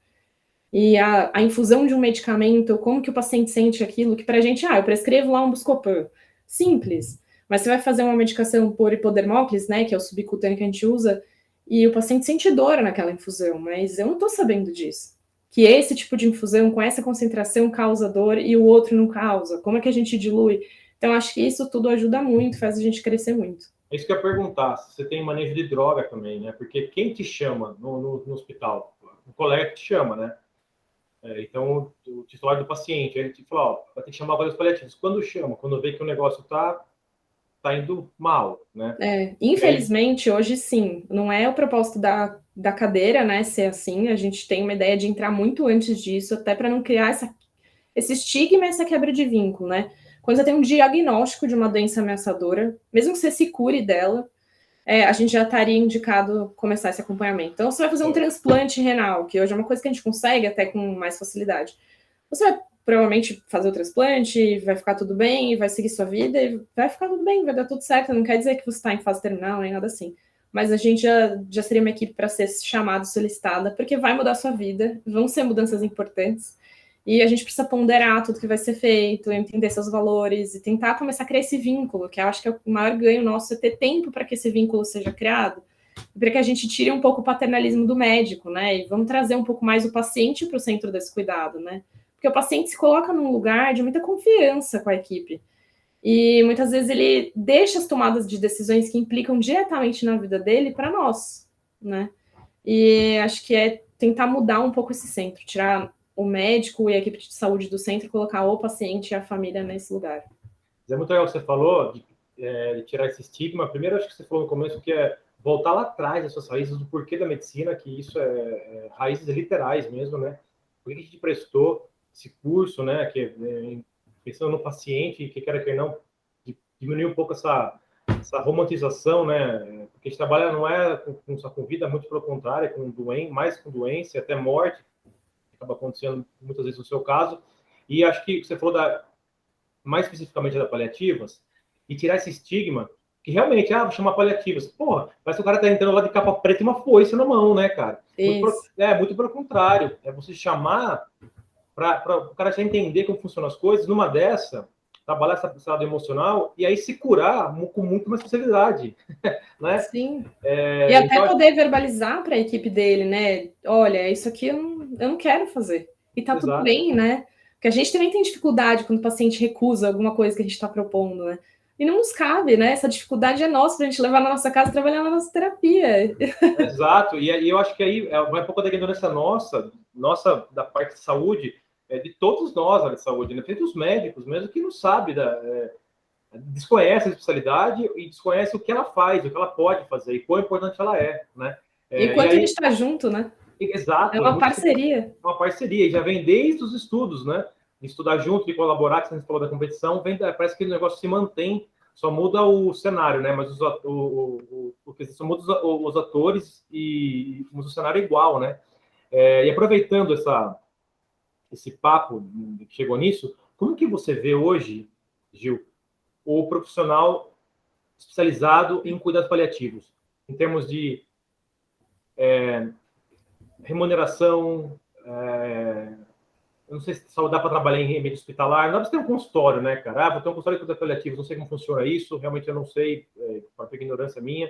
E a infusão de um medicamento, como que o paciente sente aquilo, que pra gente, eu prescrevo lá um Buscopan. Simples. Mas você vai fazer uma medicação por hipodermóclise, né, que é o subcutâneo que a gente usa, e o paciente sente dor naquela infusão, mas eu não estou sabendo disso. Que esse tipo de infusão, com essa concentração, causa dor e o outro não causa. Como é que a gente dilui? Então, acho que isso tudo ajuda muito, faz a gente crescer muito. É isso que eu ia perguntar, se você tem manejo de droga também, né? Porque quem te chama no hospital? O colega que te chama, né? Então, o titular do paciente, ele te fala, ó, vai ter que chamar vários paliativos. Quando chama? Quando vê que o negócio tá indo mal, né? Infelizmente, hoje sim, não é o propósito da cadeira, né, ser assim, a gente tem uma ideia de entrar muito antes disso, até para não criar esse estigma e essa quebra de vínculo, né? Quando você tem um diagnóstico de uma doença ameaçadora, mesmo que você se cure dela, a gente já estaria indicado começar esse acompanhamento. Então, você vai fazer um transplante renal, que hoje é uma coisa que a gente consegue até com mais facilidade. Você vai provavelmente fazer o transplante, vai ficar tudo bem, vai seguir sua vida, e vai ficar tudo bem, vai dar tudo certo. Não quer dizer que você está em fase terminal, nem nada assim. Mas a gente já seria uma equipe para ser chamada, solicitada, porque vai mudar a sua vida, vão ser mudanças importantes. E a gente precisa ponderar tudo que vai ser feito, entender seus valores e tentar começar a criar esse vínculo, que eu acho que é o maior ganho nosso, é ter tempo para que esse vínculo seja criado, para que a gente tire um pouco o paternalismo do médico, né? E vamos trazer um pouco mais o paciente para o centro desse cuidado, né? Porque o paciente se coloca num lugar de muita confiança com a equipe. E muitas vezes ele deixa as tomadas de decisões que implicam diretamente na vida dele para nós, né? E acho que é tentar mudar um pouco esse centro, tirar o médico e a equipe de saúde do centro e colocar o paciente e a família nesse lugar. É muito legal o que você falou de tirar esse estigma. Primeiro, acho que você falou no começo que é voltar lá atrás das suas raízes, do porquê da medicina, que isso é raízes literais mesmo, né? Por que a gente prestou esse curso, né? Pensando no paciente, que quer que não, diminuir um pouco essa romantização, né? Porque a gente trabalha não é só com vida, muito pelo contrário, mais com doença, até morte, que acaba acontecendo muitas vezes no seu caso. E acho que você falou mais especificamente da paliativas, e tirar esse estigma, que realmente, vou chamar paliativas. Porra, parece que o cara tá entrando lá de capa preta e uma foice na mão, né, cara? Muito pelo contrário. É você chamar para o cara já entender como funcionam as coisas, numa dessa, trabalhar esse lado emocional e aí se curar com muito mais facilidade, né? Sim. E até então, poder verbalizar para a equipe dele, né? Olha, isso aqui eu não quero fazer. E tá tudo bem, né? Porque a gente também tem dificuldade quando o paciente recusa alguma coisa que a gente está propondo, né? E não nos cabe, né? Essa dificuldade é nossa para a gente levar na nossa casa e trabalhar na nossa terapia. Exato. E eu acho que aí vai um pouco da ignorância nossa da parte de saúde, de todos nós da saúde, né? Tem os médicos mesmo que não sabem desconhece a especialidade e desconhece o que ela faz, o que ela pode fazer e quão importante ela é, né? E quanto a gente está junto, né? Exato. É uma parceria. Uma parceria, e já vem desde os estudos, né? De estudar junto, de colaborar, que você falou da competição, parece que o negócio se mantém, só muda o cenário, né? Mas só muda os atores e o cenário é igual, né? E aproveitando esse papo que chegou nisso, como que você vê hoje, Gil, o profissional especializado em cuidados paliativos, em termos de remuneração, eu não sei se só dá para trabalhar em remédio hospitalar, não dá para ter um consultório, né, cara? Vou ter um consultório de cuidados paliativos, não sei como funciona isso, realmente eu não sei, por ignorância minha,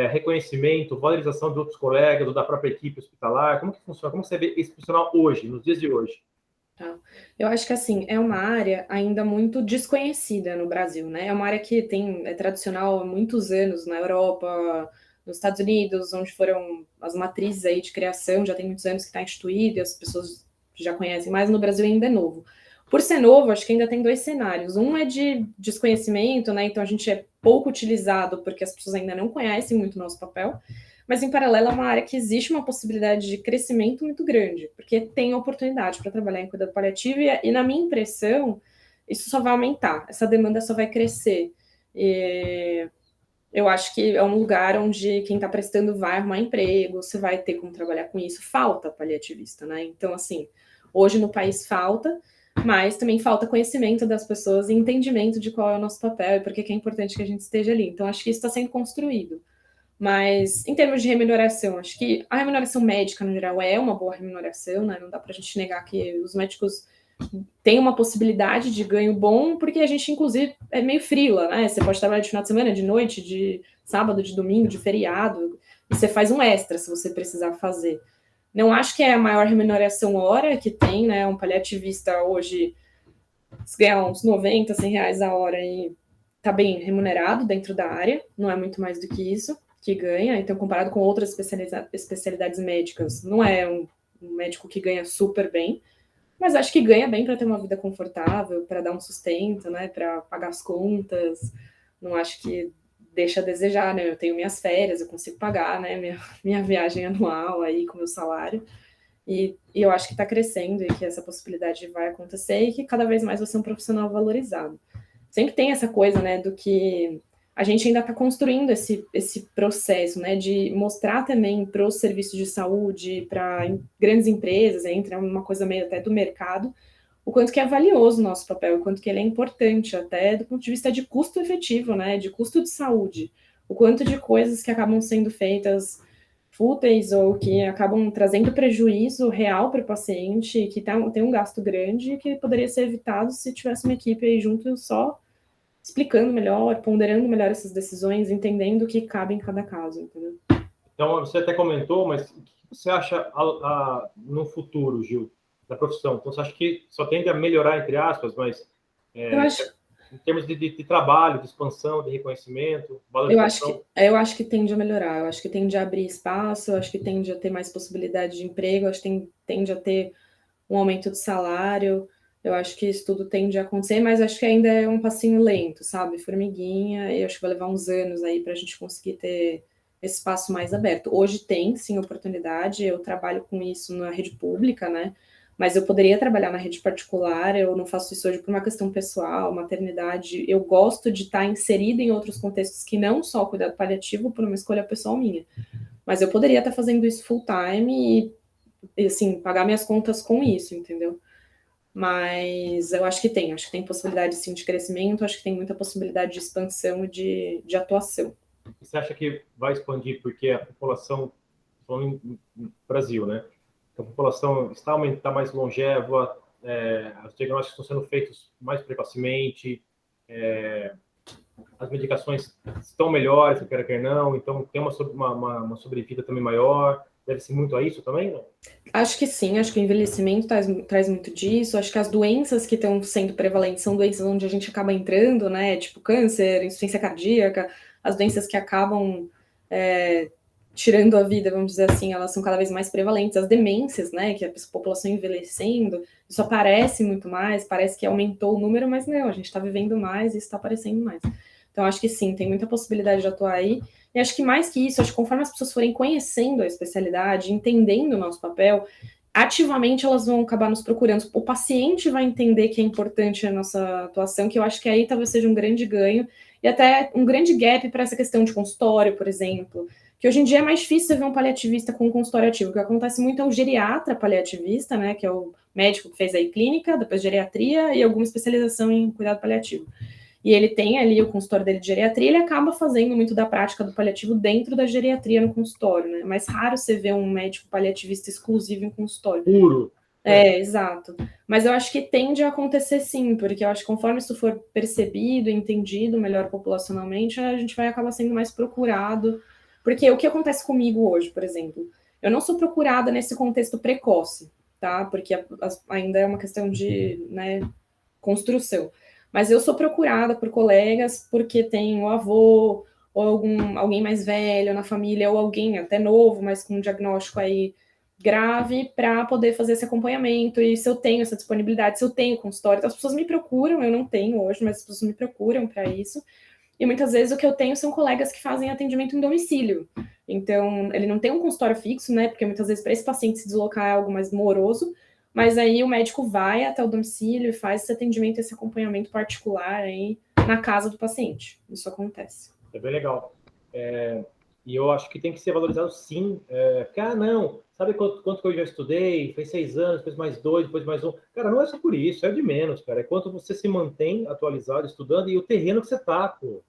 reconhecimento, valorização de outros colegas ou da própria equipe hospitalar, como que funciona? Como você vê esse profissional hoje, nos dias de hoje? Eu acho que, assim, é uma área ainda muito desconhecida no Brasil, né? É uma área que é tradicional há muitos anos na Europa, nos Estados Unidos, onde foram as matrizes aí de criação, já tem muitos anos que está instituído e as pessoas já conhecem, mas no Brasil ainda é novo. Por ser novo, acho que ainda tem dois cenários. Um é de desconhecimento, né? Então a gente é pouco utilizado porque as pessoas ainda não conhecem muito o nosso papel. Mas, em paralelo, é uma área que existe uma possibilidade de crescimento muito grande, porque tem oportunidade para trabalhar em cuidado paliativo e, na minha impressão, isso só vai aumentar, essa demanda só vai crescer. E eu acho que é um lugar onde quem está prestando vai arrumar emprego, você vai ter como trabalhar com isso. Falta paliativista, né? Então, assim, hoje no país falta, mas também falta conhecimento das pessoas e entendimento de qual é o nosso papel e por que é importante que a gente esteja ali. Então, acho que isso está sendo construído. Mas, em termos de remuneração, acho que a remuneração médica, no geral, é uma boa remuneração, né? Não dá para a gente negar que os médicos têm uma possibilidade de ganho bom, porque a gente, inclusive, é meio frila, né? Você pode trabalhar de final de semana, de noite, de sábado, de domingo, de feriado. e você faz um extra se você precisar fazer. Não acho que é a maior remuneração hora que tem, né? Um paliativista hoje ganha uns 90, 100 reais a hora e tá bem remunerado dentro da área, não é muito mais do que isso que ganha, então comparado com outras especialidades médicas, não é um médico que ganha super bem, mas acho que ganha bem para ter uma vida confortável, para dar um sustento, né, para pagar as contas, não acho que deixa a desejar, né, eu tenho minhas férias, eu consigo pagar, né, minha viagem anual aí com meu salário, e eu acho que está crescendo e que essa possibilidade vai acontecer e que cada vez mais você é um profissional valorizado. Sempre tem essa coisa, né, do que a gente ainda está construindo esse processo, né, de mostrar também para os serviços de saúde, para grandes empresas, entra uma coisa meio até do mercado, o quanto que é valioso o nosso papel, o quanto que ele é importante, até do ponto de vista de custo efetivo, né, de custo de saúde, o quanto de coisas que acabam sendo feitas fúteis ou que acabam trazendo prejuízo real para o paciente, que tem um gasto grande que poderia ser evitado se tivesse uma equipe aí junto só explicando melhor, ponderando melhor essas decisões, entendendo o que cabe em cada caso, entendeu? Então, você até comentou, mas o que você acha no futuro, Gil, da profissão? Então, você acha que só tende a melhorar, entre aspas, mas Eu acho, em termos de trabalho, de expansão, de reconhecimento, eu acho valorização? que tende a melhorar, eu acho que tende a abrir espaço, eu acho que tende a ter mais possibilidade de emprego, eu acho que tende a ter um aumento de salário, eu acho que isso tudo tende a acontecer, mas acho que ainda é um passinho lento, sabe? Formiguinha, e acho que vai levar uns anos aí para a gente conseguir ter esse espaço mais aberto. Hoje tem, sim, oportunidade, eu trabalho com isso na rede pública, né? Mas eu poderia trabalhar na rede particular, eu não faço isso hoje por uma questão pessoal, maternidade. Eu gosto de estar inserida em outros contextos que não só o cuidado paliativo, por uma escolha pessoal minha. Mas eu poderia estar fazendo isso full time e assim, pagar minhas contas com isso, entendeu? Mas eu acho que tem possibilidade sim de crescimento, acho que tem muita possibilidade de expansão e de atuação. Você acha que vai expandir porque a população, falando no Brasil, né? A população está mais longeva, os diagnósticos estão sendo feitos mais precocemente, as medicações estão melhores, quer não, então tem uma sobrevida também maior. Deve ser muito a isso também, não? Acho que sim, acho que o envelhecimento traz muito disso. Acho que as doenças que estão sendo prevalentes são doenças onde a gente acaba entrando, né? Tipo câncer, insuficiência cardíaca, as doenças que acabam tirando a vida, vamos dizer assim, elas são cada vez mais prevalentes. As demências, né? Que a população envelhecendo, isso aparece muito mais, parece que aumentou o número, mas não, a gente está vivendo mais e isso está aparecendo mais. Então, acho que sim, tem muita possibilidade de atuar aí. E acho que mais que isso, acho que conforme as pessoas forem conhecendo a especialidade, entendendo o nosso papel, ativamente elas vão acabar nos procurando. O paciente vai entender que é importante a nossa atuação, que eu acho que aí talvez seja um grande ganho e até um grande gap para essa questão de consultório, por exemplo. Que hoje em dia é mais difícil você ver um paliativista com um consultório ativo. O que acontece muito é o geriatra paliativista, né, que é o médico que fez aí clínica, depois geriatria e alguma especialização em cuidado paliativo. E ele tem ali o consultório dele de geriatria, ele acaba fazendo muito da prática do paliativo dentro da geriatria no consultório, né? É mais raro você ver um médico paliativista exclusivo em consultório. Puro. Exato. Mas eu acho que tende a acontecer sim, porque eu acho que conforme isso for percebido, entendido melhor populacionalmente, a gente vai acabar sendo mais procurado. Porque o que acontece comigo hoje, por exemplo, eu não sou procurada nesse contexto precoce, tá? Porque ainda é uma questão de, né, construção. Mas eu sou procurada por colegas porque tem o avô ou alguém mais velho na família ou alguém até novo, mas com um diagnóstico aí grave para poder fazer esse acompanhamento. E se eu tenho essa disponibilidade, se eu tenho consultório, então as pessoas me procuram, eu não tenho hoje, mas as pessoas me procuram para isso. E muitas vezes o que eu tenho são colegas que fazem atendimento em domicílio. Então, ele não tem um consultório fixo, né? Porque muitas vezes para esse paciente se deslocar é algo mais moroso, mas aí o médico vai até o domicílio e faz esse atendimento, esse acompanhamento particular aí na casa do paciente. Isso acontece. É bem legal. E eu acho que tem que ser valorizado sim. Porque, não, sabe quanto que eu já estudei? Foi 6 anos, depois mais 2, depois mais 1. Cara, não é só por isso, é de menos, cara. É quanto você se mantém atualizado, estudando, e o terreno que você tá, pô.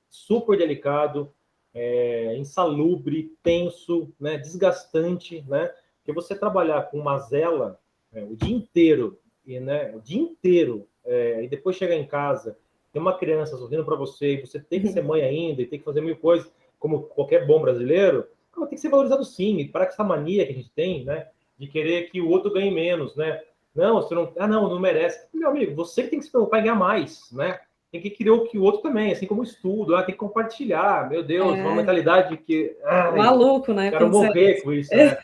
Super delicado, insalubre, tenso, né, desgastante, né? Porque você trabalhar com mazela o dia inteiro, e depois chegar em casa, tem uma criança sorrindo para você, e você tem que ser mãe ainda, e tem que fazer mil coisas, como qualquer bom brasileiro, Tem que ser valorizado sim, para que essa mania que a gente tem, né, de querer que o outro ganhe menos, né? Não, você não, não merece. Meu amigo, você que tem que se preocupar em ganhar mais, né? Tem que querer o que o outro também, assim como o estudo, tem que compartilhar. Meu Deus, uma mentalidade que, maluco, né? Quero morrer com isso, né?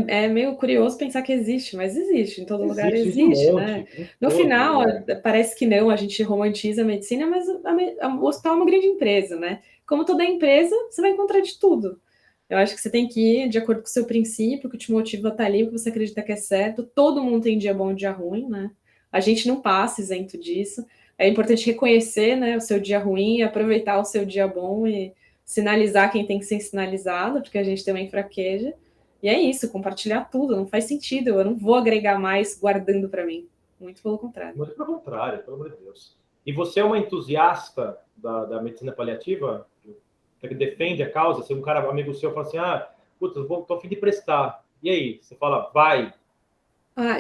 É meio curioso pensar que existe, mas existe, em todo lugar Existe um existe, monte, né? em No todo final, lugar. parece que não, a gente romantiza a medicina, mas o hospital é uma grande empresa, né? Como toda empresa, você vai encontrar de tudo. Eu acho que você tem que ir de acordo com o seu princípio, o que te motiva a estar ali, o que você acredita que é certo. Todo mundo tem dia bom e dia ruim, né? A gente não passa isento disso. É importante reconhecer, né, o seu dia ruim, aproveitar o seu dia bom e sinalizar quem tem que ser sinalizado, porque a gente também fraqueja. E é isso, compartilhar tudo, não faz sentido. Eu não vou agregar mais guardando para mim. Muito pelo contrário. Muito pelo contrário, pelo amor de Deus. E você é uma entusiasta da medicina paliativa? Que defende a causa? Se um cara, amigo seu, fala assim, putz, tô a fim de prestar. E aí? Você fala, vai.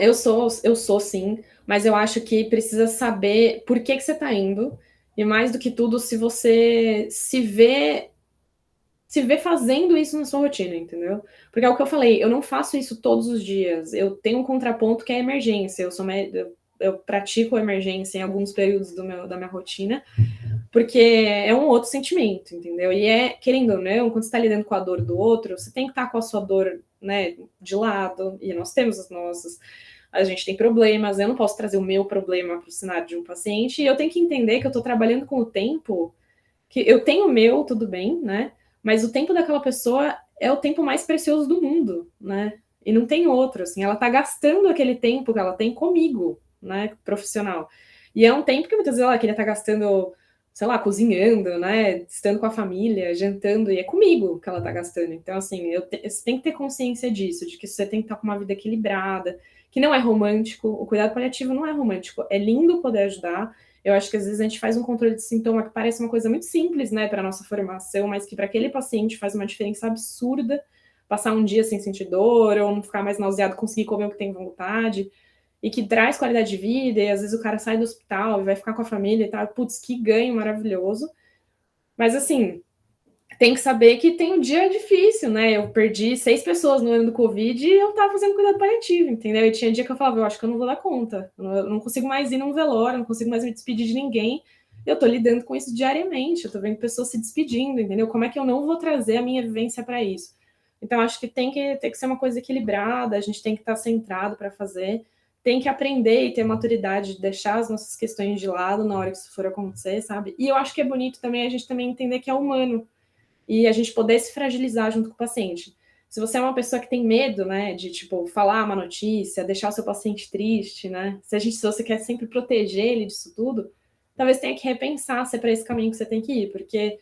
Eu sou sim, mas eu acho que precisa saber por que você está indo. E mais do que tudo, se você se vê fazendo isso na sua rotina, entendeu? Porque é o que eu falei, eu não faço isso todos os dias. Eu tenho um contraponto que é a emergência. Eu pratico a emergência em alguns períodos da minha rotina, porque é um outro sentimento, entendeu? E querendo ou não, quando você está lidando com a dor do outro, você tem que estar com a sua dor, né, de lado, e nós temos as nossas. A gente tem problemas, eu não posso trazer o meu problema para o cenário de um paciente, e eu tenho que entender que eu estou trabalhando com o tempo, que eu tenho o meu, tudo bem, né? Mas o tempo daquela pessoa é o tempo mais precioso do mundo, né? E não tem outro, assim, ela tá gastando aquele tempo que ela tem comigo, né, profissional. E é um tempo que muitas vezes ela queria estar gastando, sei lá, cozinhando, né, estando com a família, jantando, e é comigo que ela tá gastando. Então, assim, você tem que ter consciência disso, de que você tem que estar com uma vida equilibrada, que não é romântico, o cuidado paliativo não é romântico, é lindo poder ajudar. Eu acho que às vezes a gente faz um controle de sintoma que parece uma coisa muito simples, né, para nossa formação, mas que para aquele paciente faz uma diferença absurda. Passar um dia sem sentir dor, ou não ficar mais nauseado, conseguir comer o que tem vontade, e que traz qualidade de vida, e às vezes o cara sai do hospital e vai ficar com a família e tal. Putz, que ganho maravilhoso. Mas assim, tem que saber que tem um dia difícil, né? Eu perdi 6 pessoas no ano do Covid e eu tava fazendo cuidado paliativo, entendeu? E tinha dia que eu falava, eu acho que eu não vou dar conta. Eu não consigo mais ir num velório, não consigo mais me despedir de ninguém. Eu tô lidando com isso diariamente, eu tô vendo pessoas se despedindo, entendeu? Como é que eu não vou trazer a minha vivência para isso? Então, acho que tem que ser uma coisa equilibrada, a gente tem que estar centrado para fazer, tem que aprender e ter maturidade de deixar as nossas questões de lado na hora que isso for acontecer, sabe? E eu acho que é bonito também a gente também entender que é humano, e a gente poder se fragilizar junto com o paciente. Se você é uma pessoa que tem medo, né, de, tipo, falar uma notícia, deixar o seu paciente triste, né, se você quer sempre proteger ele disso tudo, talvez tenha que repensar se é para esse caminho que você tem que ir, porque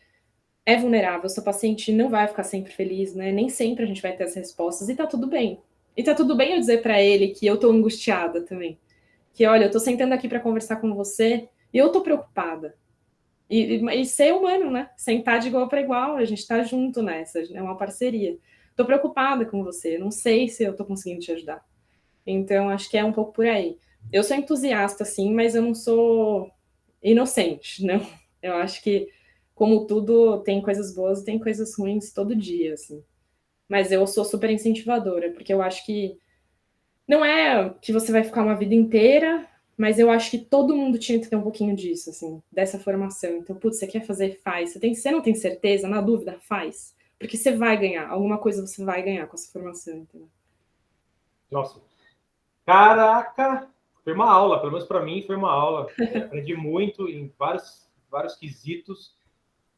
é vulnerável, seu paciente não vai ficar sempre feliz, né, nem sempre a gente vai ter as respostas, e tá tudo bem. E tá tudo bem eu dizer para ele que eu tô angustiada também. Que, olha, eu tô sentando aqui para conversar com você e eu tô preocupada. E ser humano, né? Sentar de igual para igual, a gente tá junto nessa, é uma parceria. Tô preocupada com você, não sei se eu tô conseguindo te ajudar. Então, acho que é um pouco por aí. Eu sou entusiasta, sim, mas eu não sou inocente, não. Eu acho que, como tudo, tem coisas boas e tem coisas ruins todo dia, assim. Mas eu sou super incentivadora, porque eu acho que não é que você vai ficar uma vida inteira, mas eu acho que todo mundo tinha que ter um pouquinho disso, assim, dessa formação. Então, putz, você quer fazer? Faz. Você não tem certeza? Na dúvida, faz. Porque você vai ganhar. Alguma coisa você vai ganhar com essa formação, entendeu? Nossa. Caraca! Foi uma aula, pelo menos para mim foi uma aula. Aprendi muito em vários quesitos.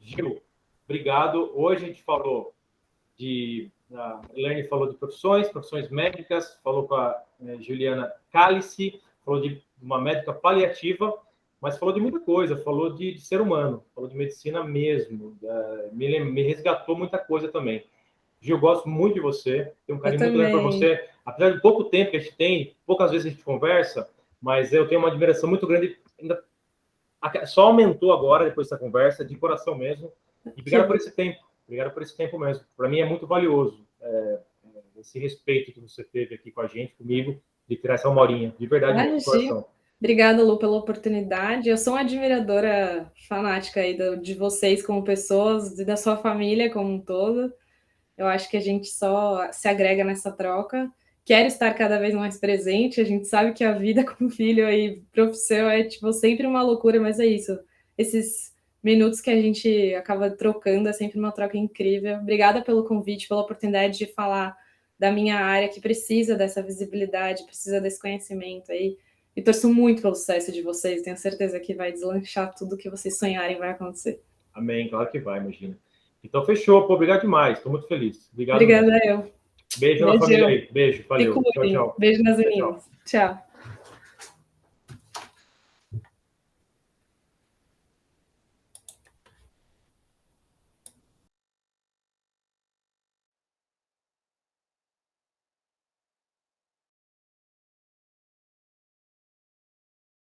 Gil, obrigado. Hoje a gente falou a Elaine falou de profissões médicas, falou com a Juliana Cálice, falou de uma médica paliativa, mas falou de muita coisa, falou de ser humano, falou de medicina mesmo, me resgatou muita coisa também. Gil, gosto muito de você, tenho um carinho muito grande por você, apesar de pouco tempo que a gente tem, poucas vezes a gente conversa, mas eu tenho uma admiração muito grande, ainda só aumentou agora, depois dessa conversa, de coração mesmo, e obrigado por esse tempo. Obrigado por esse tempo mesmo. Para mim é muito valioso esse respeito que você teve aqui com a gente, comigo, de tirar essa 1 horinha, de verdade, de coração. Obrigada, Lu, pela oportunidade. Eu sou uma admiradora fanática aí de vocês como pessoas e da sua família como um todo. Eu acho que a gente só se agrega nessa troca. Quero estar cada vez mais presente. A gente sabe que a vida com filho e profissão é tipo sempre uma loucura, mas é isso. Esses minutos que a gente acaba trocando é sempre uma troca incrível. Obrigada pelo convite, pela oportunidade de falar da minha área que precisa dessa visibilidade, precisa desse conhecimento aí. E torço muito pelo sucesso de vocês. Tenho certeza que vai deslanchar tudo que vocês sonharem vai acontecer. Amém, claro que vai, imagina. Então, fechou. Pô, obrigado demais. Estou muito feliz. Obrigado Obrigada mesmo. eu. Beijo na família aí. Beijo. Valeu. Tchau, tchau. Beijo nas Tchau, meninas. tchau. Tchau.